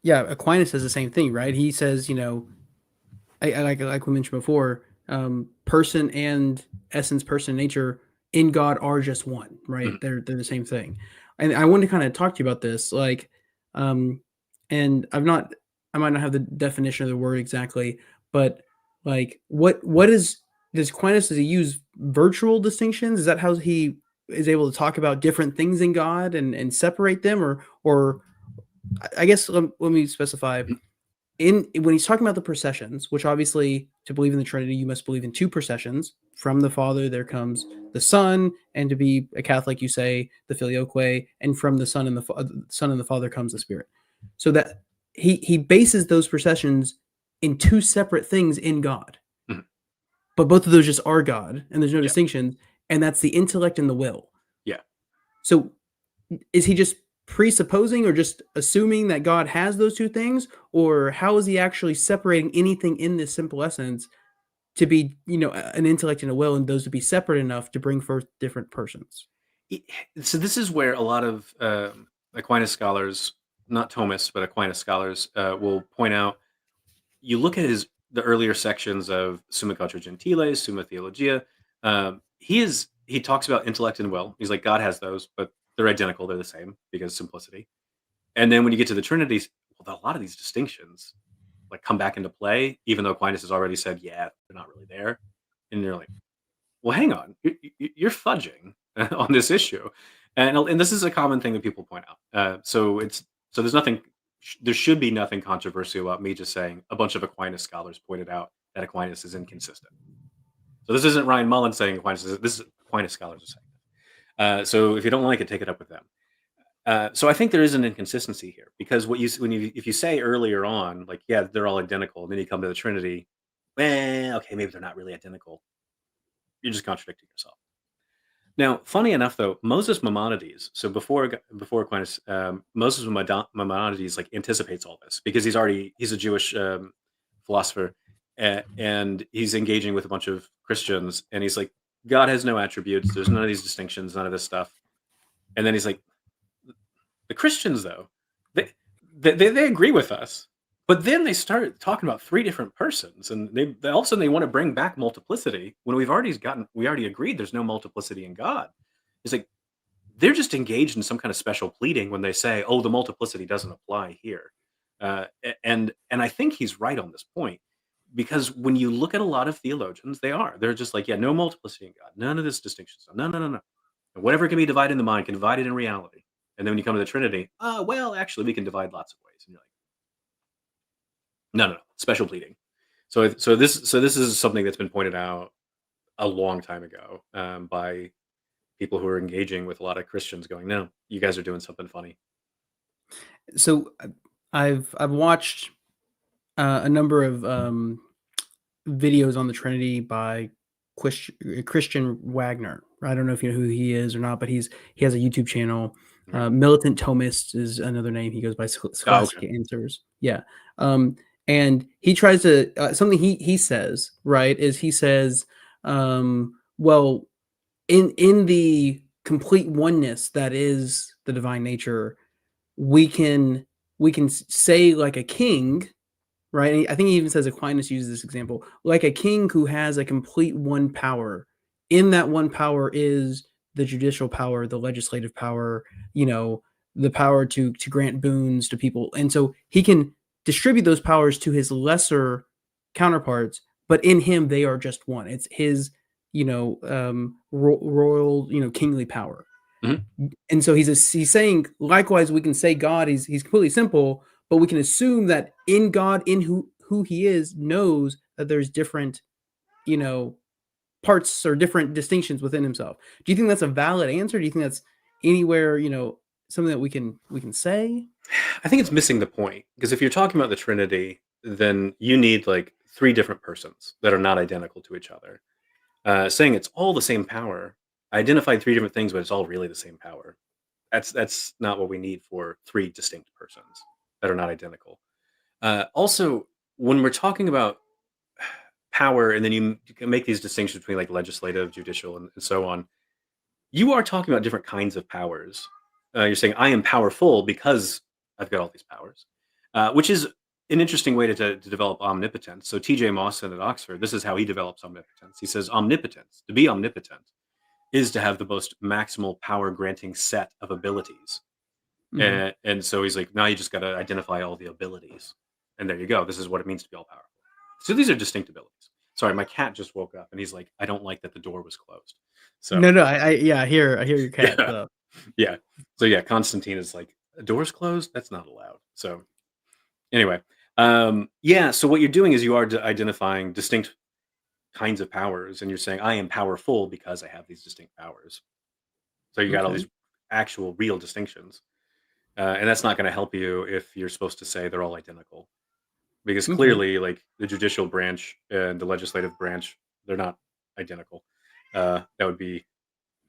yeah, Aquinas says the same thing, right? He says, I like we mentioned before, person and essence, person and nature in God are just one, right? Mhm. They're the same thing. And I wanted to kind of talk to you about this, like, um, and I might not have the definition of the word exactly, but like, what is does Aquinas, does he use virtual distinctions? Is that how he is able to talk about different things in God and separate them, or I guess let me specify in when he's talking about the processions, which obviously to believe in the Trinity, you must believe in two processions. From the Father, there comes the Son, and to be a Catholic, you say the Filioque, and from the Son and the Son and the Father comes the Spirit. So that he bases those processions in two separate things in God, Mhm. but both of those just are God, and there's no Yeah, distinction, and that's the intellect and the will. yeah. So is he just presupposing or just assuming that God has those two things, or how is he actually separating anything in this simple essence to be, an intellect and a will, and those to be separate enough to bring forth different persons? E- So this is where a lot of Aquinas scholars, not Thomists, but Aquinas scholars, will point out. You look at the earlier sections of Summa Contra Gentiles, Summa Theologia. He talks about intellect and will. He's like God has those, but they're identical. They're the same because simplicity. And then when you get to the Trinities, well, a lot of these distinctions like come back into play, even though Aquinas has already said, yeah, they're not really there. And you're like, well, hang on, you're fudging on this issue, and this is a common thing that people point out. So there's nothing, there should be nothing controversial about me just saying a bunch of Aquinas scholars pointed out that Aquinas is inconsistent. So this isn't Ryan Mullins saying Aquinas is this is Aquinas scholars are saying. So if you don't like it, take it up with them. So I think there is an inconsistency here because if you say earlier on like yeah they're all identical and then you come to the Trinity, well okay maybe they're not really identical. You're just contradicting yourself. Now, funny enough, though, Moses Maimonides. So before Aquinas, Moses Maimonides like anticipates all this because he's a Jewish philosopher, and he's engaging with a bunch of Christians, and he's like, God has no attributes. There's none of these distinctions, none of this stuff. And then he's like, the Christians though, they they agree with us, but then they start talking about three different persons, and they all of a sudden they want to bring back multiplicity when we already agreed there's no multiplicity in God. It's like they're just engaged in some kind of special pleading when they say, "Oh, the multiplicity doesn't apply here." And I think he's right on this point, because when you look at a lot of theologians, they're just like, "Yeah, no multiplicity in God, none of this distinction stuff. No, no, no, no. And whatever can be divided in the mind can divide it in reality." And then when you come to the Trinity, well, actually, we can divide lots of ways. And you're like, "No, no, no, special pleading." So this is something that's been pointed out a long time ago, by people who are engaging with a lot of Christians, going, "No, you guys are doing something funny." So I've watched a number of videos on the Trinity by Christian Wagner. I don't know if you know who he is or not, but he has a YouTube channel. Right. Militant Thomist is another name. He goes by Oh, Scholastic okay. Answers. Yeah, um, and he tries to something he says, right, is he says, well, in the complete oneness that is the divine nature, we can say like a king, right? And I think he even says Aquinas uses this example, like a king who has a complete one power. In that one power is the judicial power, the legislative power, the power to grant boons to people, and so he can distribute those powers to his lesser counterparts. But in him, they are just one. It's his, royal, kingly power. Mhm. And so he's saying, likewise, we can say God, he's completely simple, but we can assume that in God, in who he is, knows that there's different, you know, parts or different distinctions within himself. Do you think that's a valid answer? Do you think that's anywhere, something that we can say? I think it's missing the point, because if you're talking about the Trinity, then you need like three different persons that are not identical to each other. Saying it's all the same power, identified three different things, but it's all really the same power. That's not what we need for three distinct persons that are not identical. Also, when we're talking about power, and then you can make these distinctions between like legislative, judicial, and so on, you are talking about different kinds of powers. You're saying I am powerful because I've got all these powers, which is an interesting way to develop omnipotence. So T.J. Mawson at Oxford, this is how he develops omnipotence. He says omnipotence, to be omnipotent, is to have the most maximal power granting set of abilities. Hmm. And so he's like, now you just got to identify all the abilities, and there you go. This is what it means to be all powerful. So these are distinct abilities. Sorry, my cat just woke up, and he's like, I don't like that the door was closed. So No, no, yeah, I hear your cat yeah, though. yeah. So yeah, Constantine is like, doors closed. That's not allowed. So anyway, yeah. So what you're doing is you are identifying distinct kinds of powers, and you're saying I am powerful because I have these distinct powers. So you got all Okay, these actual real distinctions, and that's not going to help you if you're supposed to say they're all identical, because okay. clearly, like the judicial branch and the legislative branch, they're not identical. That would be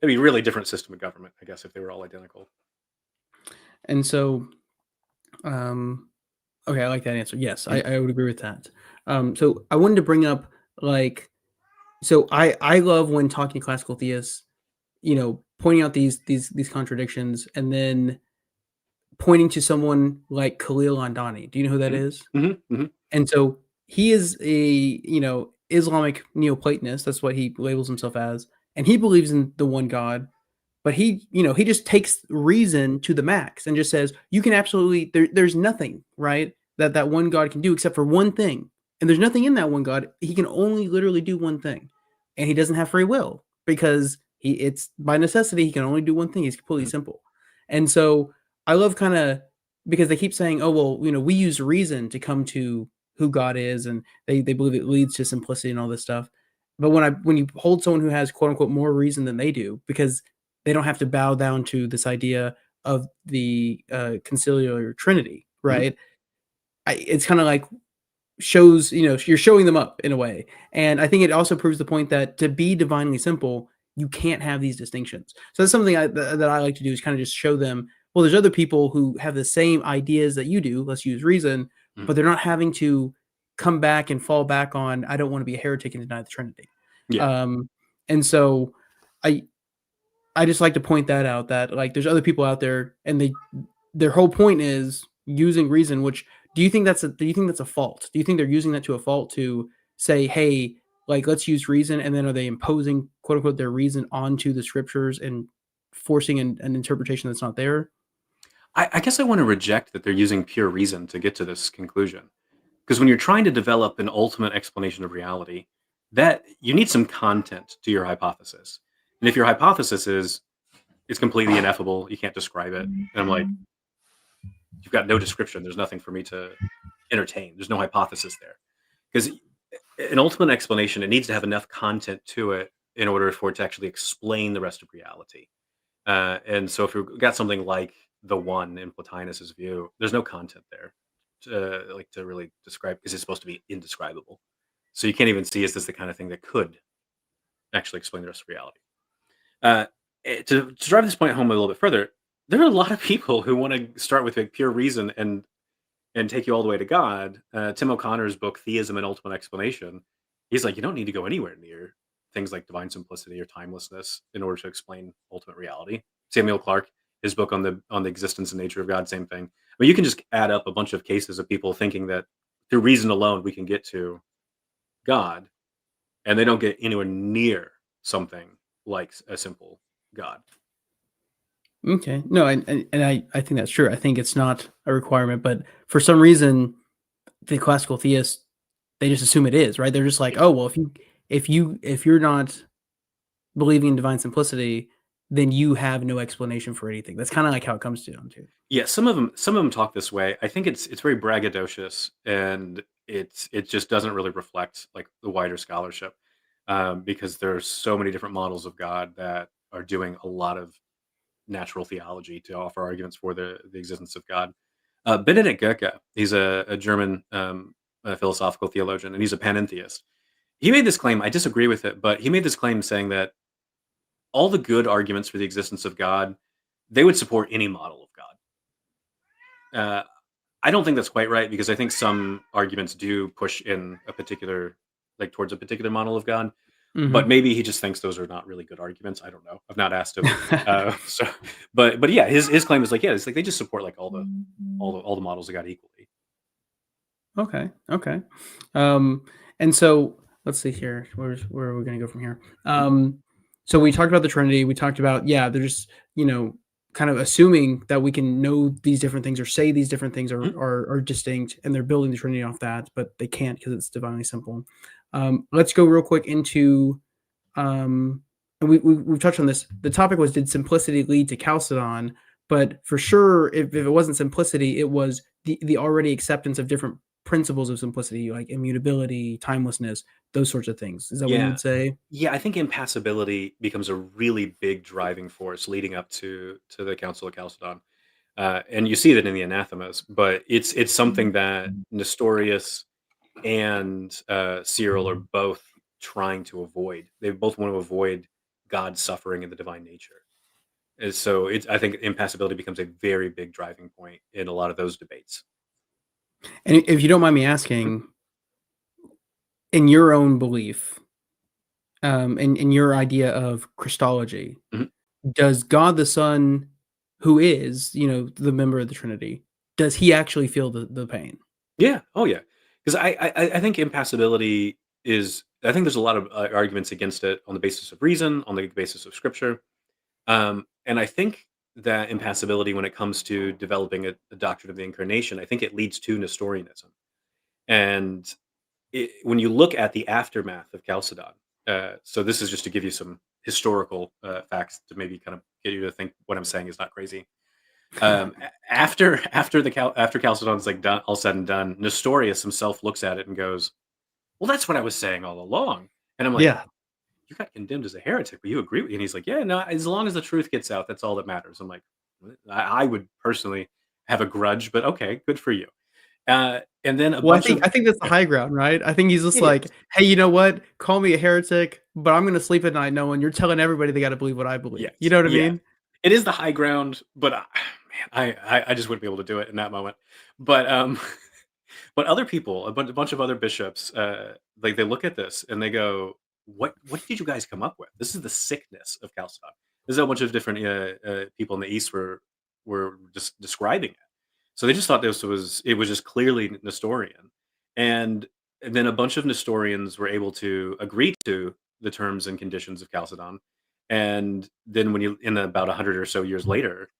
It'd be a really different system of government, I guess, if they were all identical. And so, um, okay, I like that answer. Yes, I, Mhm, I would agree with that. So I wanted to bring up, like, so I love when talking to classical theists, pointing out these contradictions, and then pointing to someone like Khalil Andani. Do you know who that mhm, is? mhm, mhm, And so he is a, Islamic Neoplatonist. That's what he labels himself as, and he believes in the one God. But he just takes reason to the max and just says you can absolutely there's nothing, right, that one God can do except for one thing. And there's nothing in that one God. He can only literally do one thing. And he doesn't have free will because it's by necessity he can only do one thing. He's completely mhm, simple. And so I love kind of because they keep saying, "Oh, well, we use reason to come to who God is," and they believe it leads to simplicity and all this stuff. But when you hold someone who has quote unquote more reason than they do, because they don't have to bow down to this idea of the conciliar Trinity, mhm, right? It's kind of like shows, you're showing them up in a way. And I think it also proves the point that to be divinely simple, you can't have these distinctions. So that's something that I like to do is kind of just show them, well, there's other people who have the same ideas that you do. Let's use reason, mhm. but they're not having to come back and fall back on, I don't want to be a heretic and deny the Trinity. Yeah. Um, and so I, I just like to point that out that like there's other people out there and their whole point is using reason, which do you think that's a fault? Do you think they're using that to a fault to say, hey, like let's use reason, and then are they imposing quote unquote their reason onto the scriptures and forcing an interpretation that's not there? I guess I want to reject that they're using pure reason to get to this conclusion. Because when you're trying to develop an ultimate explanation of reality, that you need some content to your hypothesis. And if your hypothesis is it's completely ineffable, you can't describe it, and I'm like, you've got no description. There's nothing for me to entertain. There's no hypothesis there. Because an ultimate explanation, it needs to have enough content to it in order for it to actually explain the rest of reality. And so if you've got something like the one in Plotinus's view, there's no content there to really describe because it's supposed to be indescribable. So you can't even see is this the kind of thing that could actually explain the rest of reality. Uh, to drive this point home a little bit further, there are a lot of people who want to start with like pure reason and take you all the way to God. Tim O'Connor's book, Theism and Ultimate Explanation, he's like, you don't need to go anywhere near things like divine simplicity or timelessness in order to explain ultimate reality. Samuel Clarke, his book on the existence and nature of God, same thing. I mean, you can just add up a bunch of cases of people thinking that through reason alone we can get to God, and they don't get anywhere near something like a simple God. Okay. No, and I think that's true. I think it's not a requirement, but for some reason, the classical theists, they just assume it is, right? They're just like, Yeah. oh well, if you're not believing in divine simplicity, then you have no explanation for anything. That's kind of like how it comes down to. Yeah, some of them talk this way. I think it's very braggadocious, and it just doesn't really reflect like the wider scholarship, because there's so many different models of God that are doing a lot of natural theology to offer arguments for the existence of God. Benedict Goeke, he's a German philosophical theologian, and he's a panentheist. He made this claim. I disagree with it, but he made this claim saying that all the good arguments for the existence of God, they would support any model of God. I don't think that's quite right because I think some arguments do push in a particular, like towards a particular model of God. But Hmm. maybe he just thinks those are not really good arguments. I don't know. I've not asked him. So, but yeah, his claim is like yeah, it's like they just support like all the models of God equally. Okay. Okay. Um, and so let's see here. Where are we going to go from here? Mhm. So we talked about the Trinity. We talked about they're just kind of assuming that we can know these different things or say these different things are Mhm. are distinct, and they're building the Trinity off that, but they can't because it's divinely simple. Let's go real quick into and we've touched on this. The topic was, did simplicity lead to Chalcedon? But for sure, if it wasn't simplicity, it was the already acceptance of different principles of simplicity, like immutability, timelessness, those sorts of things. Is that what you Yeah, would say? yeah. I think impassibility becomes a really big driving force leading up to the Council of Chalcedon, and you see that in the anathemas. But it's something that Nestorius and Cyril are both trying to avoid. They both want to avoid God's suffering in the divine nature. And so I think impassibility becomes a very big driving point in a lot of those debates. And if you don't mind me Mhm, asking, in your own belief, in your idea of Christology, mhm. does God the Son, who is, the member of the Trinity, does he actually feel the pain? Yeah. Oh, yeah. Because I think impassibility is. I think there's a lot of arguments against it on the basis of reason, on the basis of scripture, and I think that impassibility, when it comes to developing a doctrine of the incarnation, I think it leads to Nestorianism. And when you look at the aftermath of Chalcedon, so this is just to give you some historical facts to maybe kind of get you to think what I'm saying is not crazy. After Chalcedon's like done, all said and done, Nestorius himself looks at it and goes, "Well, that's what I was saying all along." And I'm like, Yeah. "You got condemned as a heretic, but you agree with?" And he's like, "Yeah, no. As long as the truth gets out, that's all that matters." I'm like, I would personally have a grudge, but okay, good for you." And then a Well, I bunch think of I think that's the yeah, high ground, right? I think he's just it is. like, "Hey, you know what? Call me a heretic, but I'm gonna sleep at night knowing you're telling everybody they gotta believe what I believe." You Yes, know what I yeah. mean? It is the high ground, but man, I just wouldn't be able to do it in that moment. But but other people, a bunch of other bishops, like they look at this and they go, What did you guys come up with? This is the sickness of Chalcedon." There's a bunch of different people in the East were just describing it. So they just thought it was just clearly Nestorian, and, and then a bunch of Nestorians were able to agree to the terms and conditions of Chalcedon, And then when you in about 100 or so years later,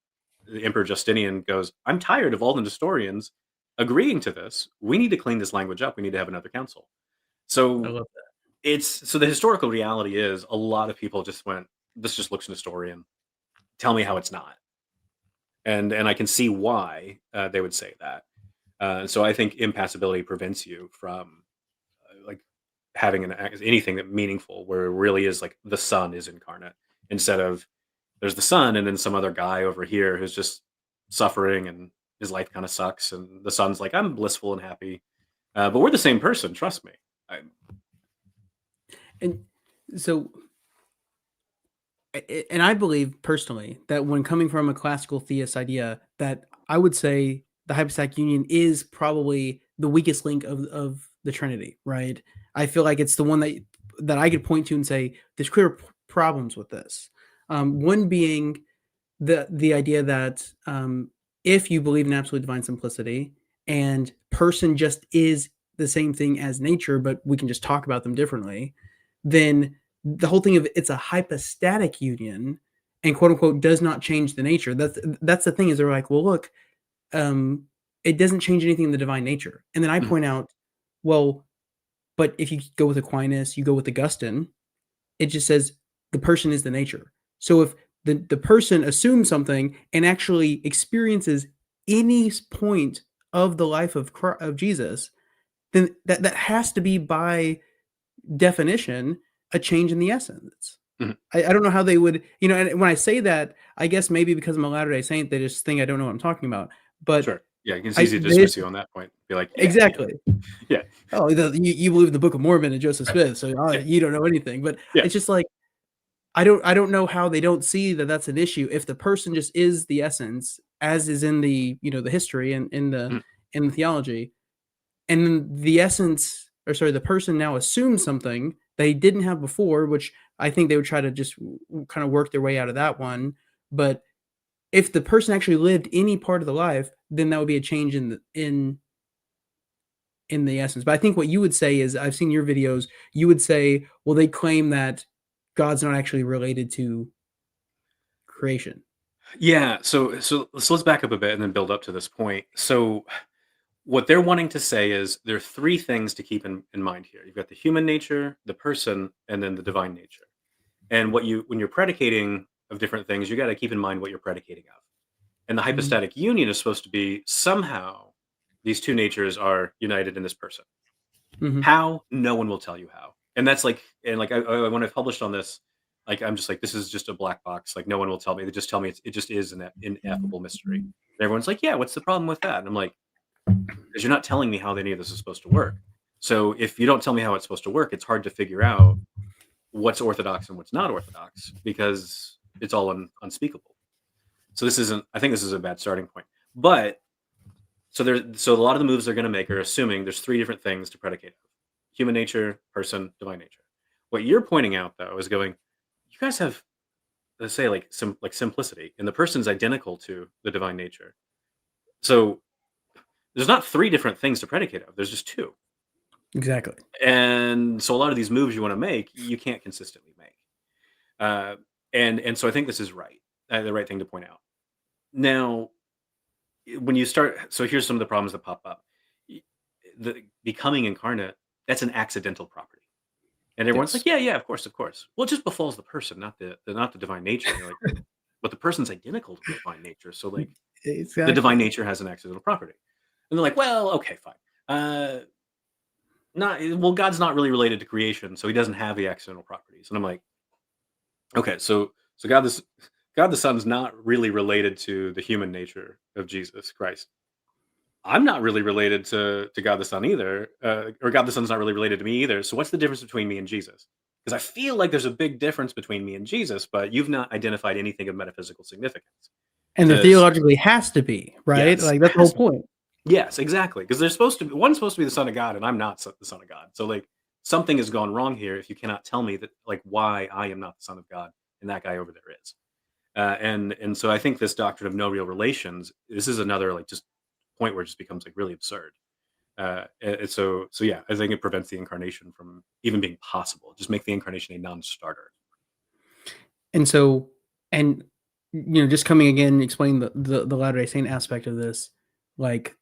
the Emperor Justinian goes, "I'm tired of all the Nestorians agreeing to this. We need to clean this language up. We need to have another council." I So love that. the historical reality is a lot of people just went, "This just looks Nestorian. Tell me how it's not." And I can see why they would say that. So I think impassibility prevents you from like having anything that meaningful where it really is like the sun is incarnate instead of there's the sun and then some other guy over here who's just suffering and his life kind of sucks and the sun's like I'm blissful and happy, but we're the same person, trust me. I, And so, and I believe personally that when coming from a classical theist idea, that I would say the hypostatic union is probably the weakest link of the Trinity, right? I feel like it's the one that I could point to and say there's clear problems with this. One being the idea that if you believe in absolute divine simplicity and person just is the same thing as nature, but we can just talk about them differently, then the whole thing of it's a hypostatic union and quote unquote does not change the nature. That's the thing is they're like, well, look, it doesn't change anything in the divine nature. And then I Mhm, point out, well, but if you go with Aquinas, you go with Augustine, it just says the person is the nature. So if the person assumes something and actually experiences any point of the life of Jesus, then that has to be by definition a change in the essence. mhm. I don't know how they would, and when I say that, I guess maybe because I'm a Latter Day Saint, they just think I don't know what I'm talking about. But Sure, yeah, it's I easy to this dismiss you on that point, be like, yeah, yeah, exactly. yeah, Oh, you believe in the Book of Mormon and Joseph Smith, so yeah, you don't know anything. But yeah. it's just like I don't know how they don't see that that's an issue if the person just is the essence, as is in the history and Mhm. in the theology, and then the essence or sorry, the person now assumes something they didn't have before, which I think they would try to just kind of work their way out of that one. But if the person actually lived any part of the life, then that would be a change in the essence. But I think what you would say is I've seen your videos, you would say, well, they claim that God's not actually related to creation. Yeah, so let's back up a bit and then build up to this point. So what they're wanting to say is there are three things to keep in mind here. You've got the human nature, the person, and then the divine nature. And when you're predicating of different things, you got to keep in mind what you're predicating of. And the Mhm, hypostatic union is supposed to be somehow these two natures are united in this person. mhm. How? No one will tell you how. And that's like, and like when I've published on this, like I'm just like, this is just a black box. Like no one will tell me. They just tell me it just is an ineffable mystery. And everyone's like, yeah, what's the problem with that? And I'm like, because you're not telling me how any of this is supposed to work. So if you don't tell me how it's supposed to work, it's hard to figure out what's orthodox and what's not orthodox because it's all unspeakable. So this isn't. I think this is a bad starting point. But so a lot of the moves they're going to make are assuming there's three different things to predicate of: human nature, person, divine nature. What you're pointing out though is going, you guys have, let's say, like simplicity, and the person's identical to the divine nature. So there's not three different things to predicate of. There's just two. Exactly. And so a lot of these moves you want to make, you can't consistently make. Uh, and so I think this is right, the right thing to point out. Now, when you start, so here's some of the problems that pop up. Y- The becoming incarnate, that's an accidental property, and everyone's Yes. like, yeah, yeah, of course, of course. Well, it just befalls the person, not the divine nature. And you're like, but the person's identical to the divine nature, so like the divine Exactly. nature has an accidental property, and they're like, well, okay, fine. Not well, God's not really related to creation, so he doesn't have the accidental properties. And I'm like, okay, so God the Son's not really related to the human nature of Jesus Christ. I'm not really related to God the Son either, or God the Son's not really related to me either. So what's the difference between me and Jesus? Because I feel like there's a big difference between me and Jesus, but you've not identified anything of metaphysical significance. And there To theologically has to be, right? yes, Like, there that's the whole has to be. point. Yes, exactly. Because they're supposed to be one's supposed to be the son of God, and I'm not the son of God. So like something has gone wrong here if you cannot tell me that like why I am not the son of God and that guy over there is. And so I think this doctrine of no real relations, this is another like just point where it just becomes like really absurd. So yeah, I think it prevents the incarnation from even being possible. Just make the incarnation a non-starter. And so, and just coming again, explaining the Latter Day Saint aspect of this, like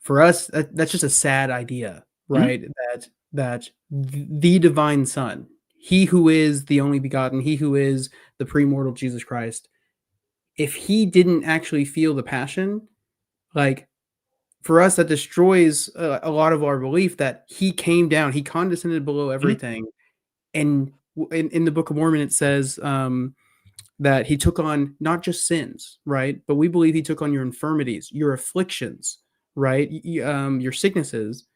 for us, that's just a sad idea, Mhm, right? That the divine Son, He who is the only begotten, He who is the premortal Jesus Christ, if He didn't actually feel the passion, like for us, that destroys a lot of our belief that He came down, He condescended below mhm, everything, and in the Book of Mormon it says that He took on not just sins, right? But we believe He took on your infirmities, your afflictions, right? Your sicknesses.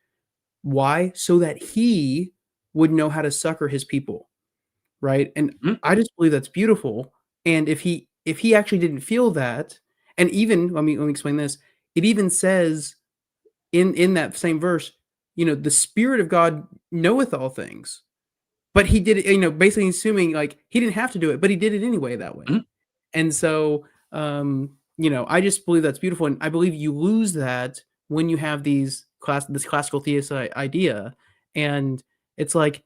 Why? So that He would know how to succor His people, right? And mhm, I just believe that's beautiful. And if he actually didn't feel that, and even let me explain this. It even says in that same verse, the Spirit of God knoweth all things, but He did it. Basically assuming like He didn't have to do it, but He did it anyway that way. mhm. And so, I just believe that's beautiful, and I believe you lose that when you have this classical theist idea, and it's like,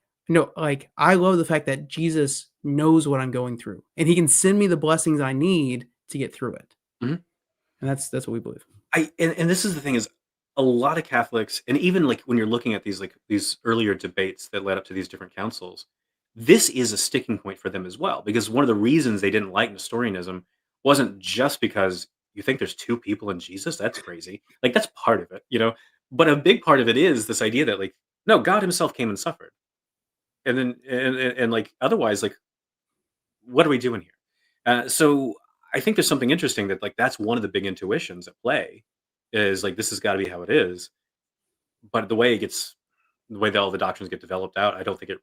like I love the fact that Jesus knows what I'm going through, and He can send me the blessings I need to get through it, Mhm. and that's what we believe. And this is the thing is a lot of Catholics, and even like when you're looking at these like these earlier debates that led up to these different councils, this is a sticking point for them as well. Because one of the reasons they didn't like Nestorianism wasn't just because you think there's two people in Jesus. That's crazy. Like that's part of it. But a big part of it is this idea that like no, God Himself came and suffered, and then and like otherwise like what are we doing here? So I think there's something interesting that like that's one of the big intuitions at play is like this has got to be how it is. But the way that all the doctrines get developed out, I don't think it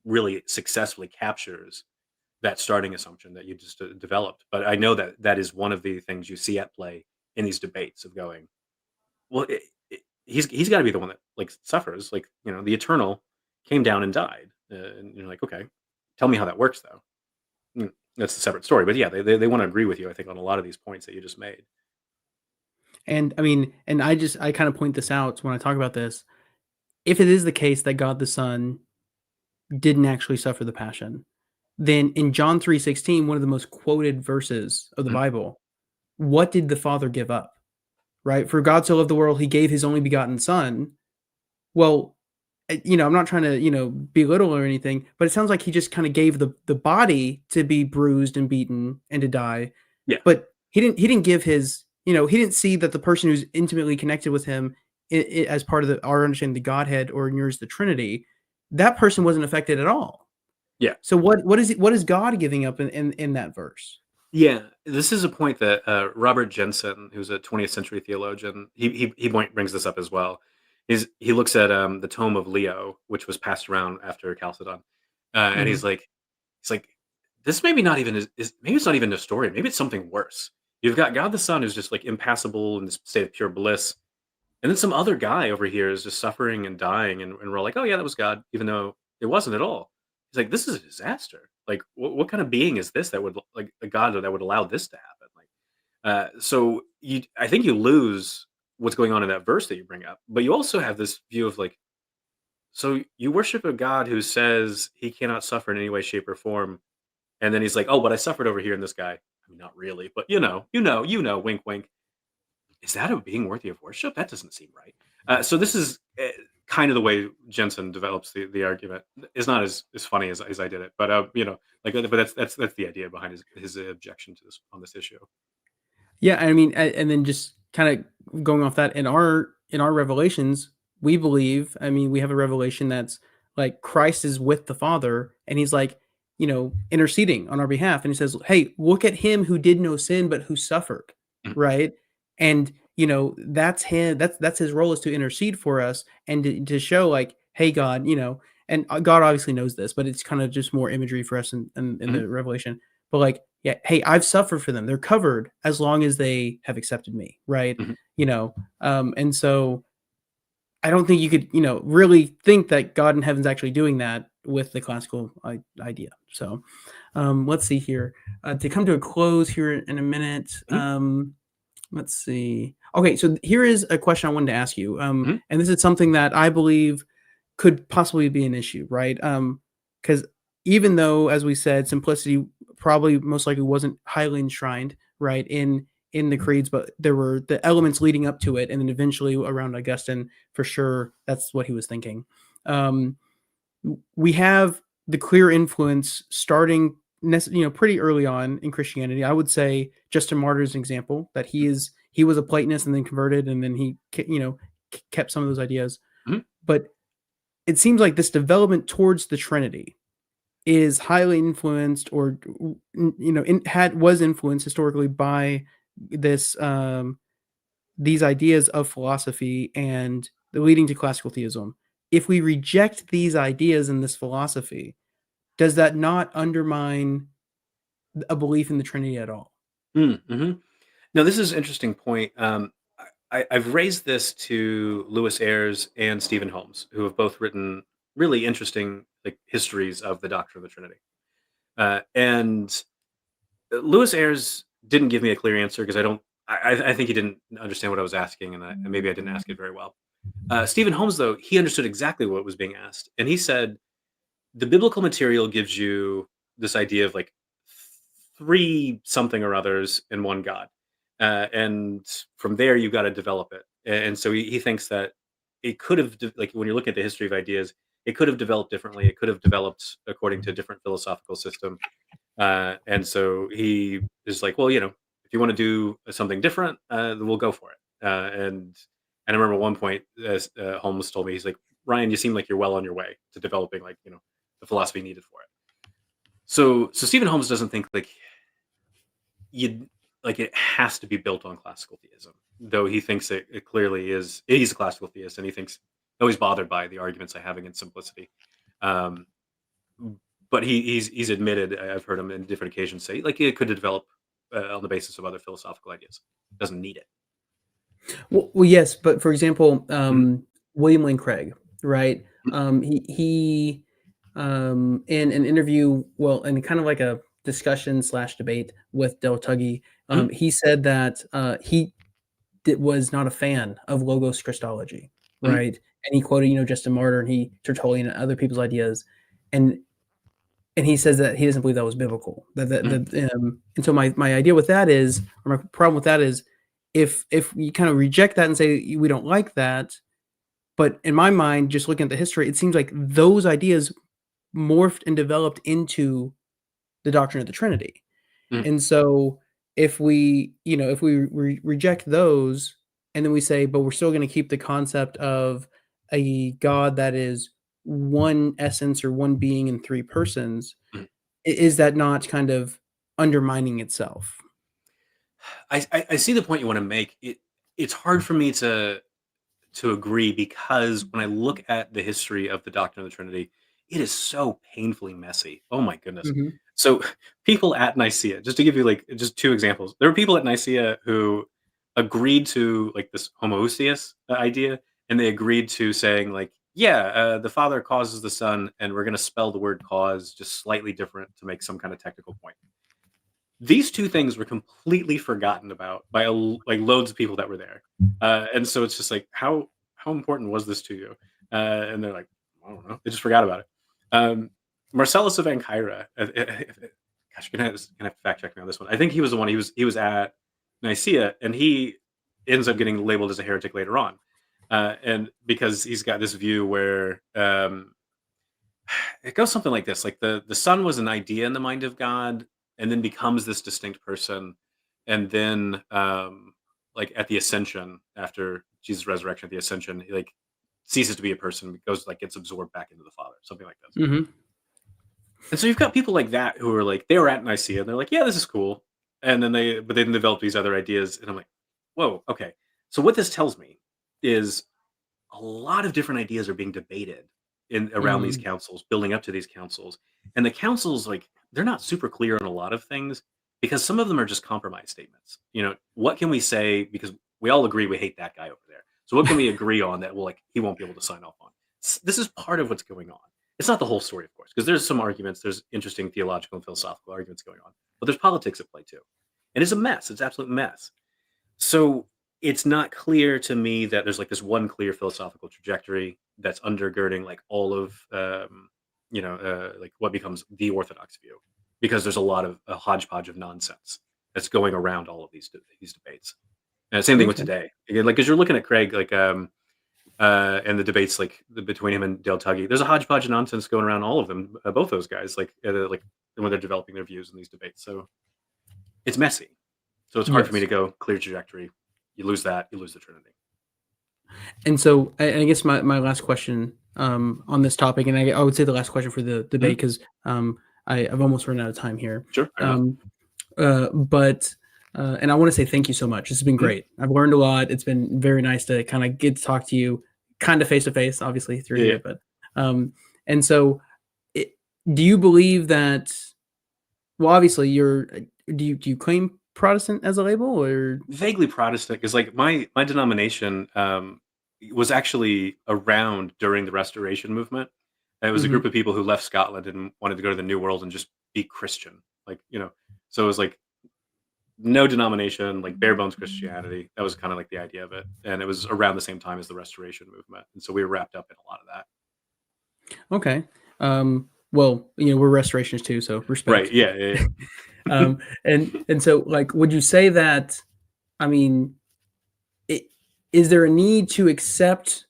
really successfully captures that starting assumption that you just developed. But I know that that is one of the things you see at play in these debates of going, well, he's got to be the one that like suffers, like the eternal came down and died, and you're like, okay, tell me how that works though. That's a separate story, but yeah, they wanna agree with you, I think, on a lot of these points that you just made. And I mean, and I kind of point this out when I talk about this. If it is the case that God the Son didn't actually suffer the passion, then in John 3:16, one of the most quoted verses of the Mhm, Bible, what did the Father give up? Right? For God so loved the world, He gave His only begotten Son. Well, I'm not trying to, belittle or anything, but it sounds like He just kind of gave the body to be bruised and beaten and to die, yeah, but He didn't give His, He didn't see that the person who's intimately connected with Him as part of our understanding the Godhead or in yours the Trinity, that person wasn't affected at all. yeah, So what is God giving up in that verse? yeah, this is a point that, Robert Jensen, who's a 20th century theologian, he brings this up as well. He looks at, the Tome of Leo, which was passed around after Chalcedon, and Mhm. he's like, "This maybe not even is maybe it's not even Nestorian, maybe it's something worse." You've got God the Son who's just, like, impassible in this state of pure bliss. And then some other guy over here is just suffering and dying, and we're like, "Oh, yeah, that was God," even though it wasn't at all. He's like, "This is a disaster. Like, what kind of being is this that would like a God that would allow this to happen?" Like, so I think you lose what's going on in that verse that you bring up, but you also have this view of like, so you worship a God who says He cannot suffer in any way, shape, or form, and then He's like, "Oh, but I suffered over here in this guy." I mean, not really, but wink, wink. Is that a being worthy of worship? That doesn't seem right. So this is kind of the way Jensen develops the argument. It's not as funny as I did it, but but that's the idea behind his objection to this on this issue. Yeah, I mean, and then just kind of going off that in our revelations, we believe. I mean, we have a revelation that's like Christ is with the Father, and He's like, interceding on our behalf, and He says, "Hey, look at Him who did no sin, but who suffered." Mhm, Right, and that's Him. That's His role is to intercede for us and to show like, "Hey, God," and God obviously knows this, but it's kind of just more imagery for us in mhm, the revelation. But like, yeah, hey, I've suffered for them. They're covered as long as they have accepted me, right? mhm, And so I don't think you could, really think that God in heaven's actually doing that with the classical idea. So let's see here. To come to a close here in a minute. mhm, Let's see. Okay, so here is a question I wanted to ask you. mhm, And this is something that I believe could possibly be an issue, right? Because even though, as we said, simplicity probably most likely wasn't highly enshrined, right, in the creeds, but there were the elements leading up to it, and then eventually around Augustine, for sure, that's what he was thinking. Um, we have the clear influence starting, pretty early on in Christianity. I would say Justin Martyr's an example that he was a Platonist and then converted, and then he kept some of those ideas. Mhm. But it seems like this development towards the Trinity is highly influenced, or was influenced historically by this these ideas of philosophy and leading to classical theism. If we reject these ideas in this philosophy, does that not undermine a belief in the Trinity at all? Mhm. No, this is an interesting point. I've raised this to Lewis Ayres and Stephen Holmes, who have both written really interesting like histories of the doctrine of the Trinity. And Lewis Ayres didn't give me a clear answer because I don't. I think he didn't understand what I was asking, and maybe I didn't ask it very well. Stephen Holmes, though, he understood exactly what was being asked, and he said the biblical material gives you this idea of like three something or others in one God, and from there you got to develop it. And so he thinks that it could have like when you look at the history of ideas, it could have developed differently. It could have developed according to a different philosophical system. And so he is like, well, if you want to do something different, then we'll go for it. And I remember one point, as Holmes told me, he's like, Ryan, you seem like you're well on your way to developing like the philosophy needed for it. So Stephen Holmes doesn't think like you like it has to be built on classical theism, though he thinks it clearly is. He's a classical theist, and he thinks always bothered by the arguments I have against simplicity. Um, but he's admitted. I've heard him in different occasions say like it could develop on the basis of other philosophical ideas. Doesn't need it. Well, yes, but for example, Mhm, William Lane Craig, right? mhm, He in an interview, well, in kind of like a discussion slash debate with Del Tuggy, mhm, he said that was not a fan of logos Christology, mhm, right? And he quoted, Justin Martyr and Tertullian and other people's ideas, and he says that he doesn't believe that was biblical. mhm. And so my idea with that is, or my problem with that is, if you kind of reject that and say we don't like that, but in my mind, just looking at the history, it seems like those ideas morphed and developed into the doctrine of the Trinity. Mhm. And so if we reject those and then we say, but we're still going to keep the concept of a God that is one essence or one being in three persons, is that not kind of undermining itself? I see the point you want to make. It's hard for me to agree because when I look at the history of the doctrine of the Trinity, it is so painfully messy. Oh my goodness. Mhm, So people at Nicaea, just to give you like just two examples, there were people at Nicaea who agreed to like this homoousios idea, and they agreed to saying like, yeah, the Father causes the Son, and we're going to spell the word cause just slightly different to make some kind of technical point. These 2 things were completely forgotten about by like, loads of people that were there. And so it's just like, how important was this to you? And they're like, "I don't know." They just forgot about it. Marcellus of Ancyra, gosh, you're gonna have to fact check me on this one. I think he was the one, he was at Nicaea, and he ends up getting labeled as a heretic later on. And because he's got this view where, it goes something like this, like the son was an idea in the mind of God and then becomes this distinct person, and then like at the ascension, after Jesus resurrection at the ascension, he like ceases to be a person, goes like gets absorbed back into the Father, something like this. mhm. And so you've got people like that who are like they were at Nicaea and they're like, yeah, this is cool, and then they develop these other ideas, and I'm like, whoa, okay. So what this tells me is a lot of different ideas are being debated in around these Mm, councils, building up to these councils. And the councils, like, they're not super clear on a lot of things because some of them are just compromise statements. What can we say? Because we all agree we hate that guy over there. So what can we agree on that like he won't be able to sign off on? This is part of what's going on. It's not the whole story, of course, because there's some arguments, there's interesting theological and philosophical arguments going on, but there's politics at play too. And it's a mess. It's an absolute mess. So it's not clear to me that there's like this one clear philosophical trajectory that's undergirding like all of like what becomes the orthodox view. because there's a hodgepodge of nonsense that's going around all of these debates. And same thing with Okay. today. Again, like, as you're looking at Craig, like, and the debates, like, between him and Dale Tuggy, there's a hodgepodge of nonsense going around all of them, both those guys, like when they're developing their views in these debates. So it's messy. So it's hard for me Yes. to go clear trajectory. You lose that, you lose the Trinity. And so I guess my last question on this topic, and I would say the last question for the debate, Mhm. because I've almost run out of time here. Sure, fair enough. Um, but and I want to say thank you so much. This has been Mhm. great. I've learned a lot. It's been very nice to kind of get to talk to you, kind of face to face, obviously through Yeah, yeah. here. But and so, it, do you believe that? Well, obviously, do you claim Protestant as a label, or? Vaguely Protestant, because, like, my denomination was actually around during the Restoration movement. It was a Mhm. group of people who left Scotland and wanted to go to the New World and just be Christian, like, So it was like no denomination, like bare bones Christianity. That was kind of like the idea of it, and it was around the same time as the Restoration movement, and so we were wrapped up in a lot of that. Okay. Well, we're restorationists too, so Right? respect. Yeah, yeah, yeah. And so, like, would you say that? I mean, it, is there a need to accept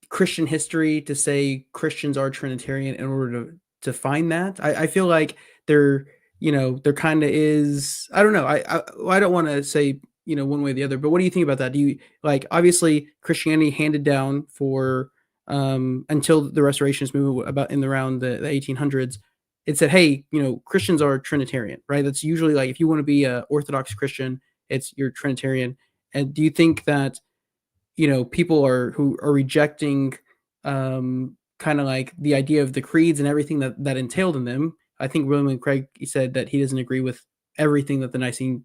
Christian history to say Christians are Trinitarian in order to find that? I feel like there, there kind of is. I don't know. I don't want to say one way or the other, but what do you think about that? Do you like, obviously Christianity handed down for until the Restorationist movement about in around the 1800s? It said, hey, Christians are Trinitarian, right? That's usually like if you want to be a Orthodox Christian, you're Trinitarian. And do you think that people who are rejecting kind of like the idea of the creeds and everything that entailed in them? I think William Craig said that he doesn't agree with everything that the Nicene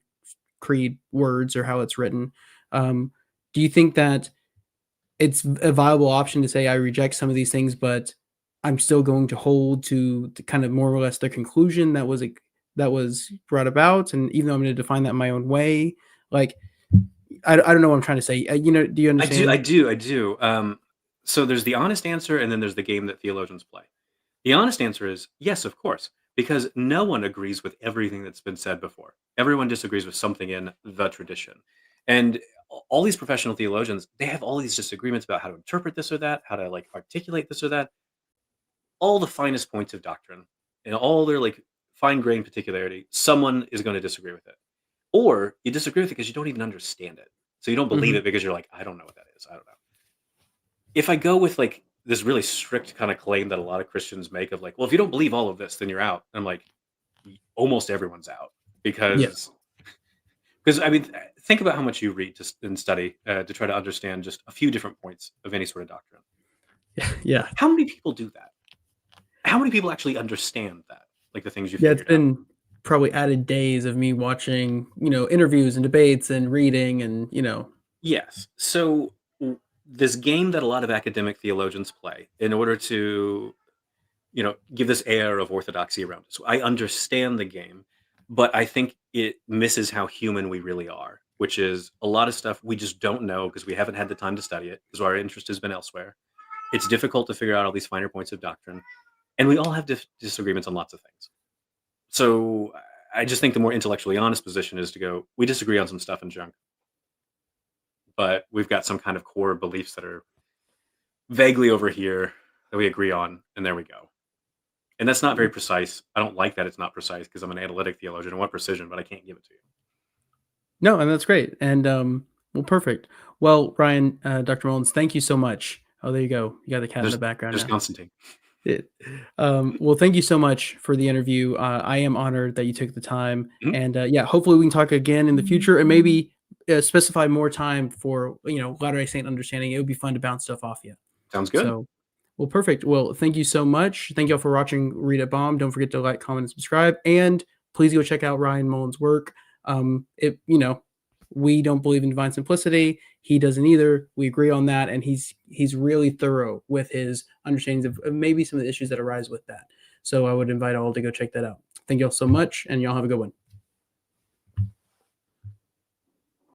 Creed words or how it's written. Do you think that it's a viable option to say I reject some of these things, but I'm still going to hold to the kind of more or less the conclusion that was brought about, and even though I'm going to define that in my own way, like I don't know what I'm trying to say. Do you I do, I understand? do, I do. So there's the honest answer, and then there's the game that theologians play. The honest answer is yes, of course, because no one agrees with everything that's been said before. Everyone disagrees with something in the tradition. And all these professional theologians, they have all these disagreements about how to interpret this or that, how to, like, articulate this or that, all the finest points of doctrine and all their, like, fine grained particularity. Someone is going to disagree with it. Or you disagree with it because you don't even understand it. So you don't believe Mhm. it because you're like, I don't know what that is. I don't know. If I go with, like, this really strict kind of claim that a lot of Christians make of, like, well, if you don't believe all of this, then you're out. I'm like, almost everyone's out because Yes. I mean, think about how much you read and study to try to understand just a few different points of any sort of doctrine. Yeah. How many people do that? How many people actually understand that, like, the things you Yeah, it's figured out? been probably added days of me watching, interviews and debates and reading and. Yes. So this game that a lot of academic theologians play in order to give this air of orthodoxy around it. So I understand the game, but I think it misses how human we really are, which is a lot of stuff we just don't know because we haven't had the time to study it because our interest has been elsewhere. It's difficult to figure out all these finer points of doctrine, and we all have disagreements on lots of things. So I just think the more intellectually honest position is to go, we disagree on some stuff and junk, but we've got some kind of core beliefs that are vaguely over here that we agree on, and there we go. And that's not very precise. I don't like that it's not precise because I'm an analytic theologian. I want precision, but I can't give it to you. No, and that's great. And well, perfect. Well, Ryan, Dr. Mullins, thank you so much. Oh, there you go. You got the cat in the background There's now. Constantine. It, well, thank you so much for the interview. I am honored that you took the time, Mhm. and yeah, hopefully we can talk again in the future, and maybe specify more time for Latter-day Saint understanding. It would be fun to bounce stuff off you. Sounds good. So, well, perfect. Well, thank you so much. Thank you all for watching Read It Bomb. Don't forget to like, comment, and subscribe, and please go check out Ryan Mullins' work. We don't believe in divine simplicity. He doesn't either. We agree on that, and he's really thorough with his understandings of maybe some of the issues that arise with that. So I would invite all to go check that out. Thank you all so much, and y'all have a good one.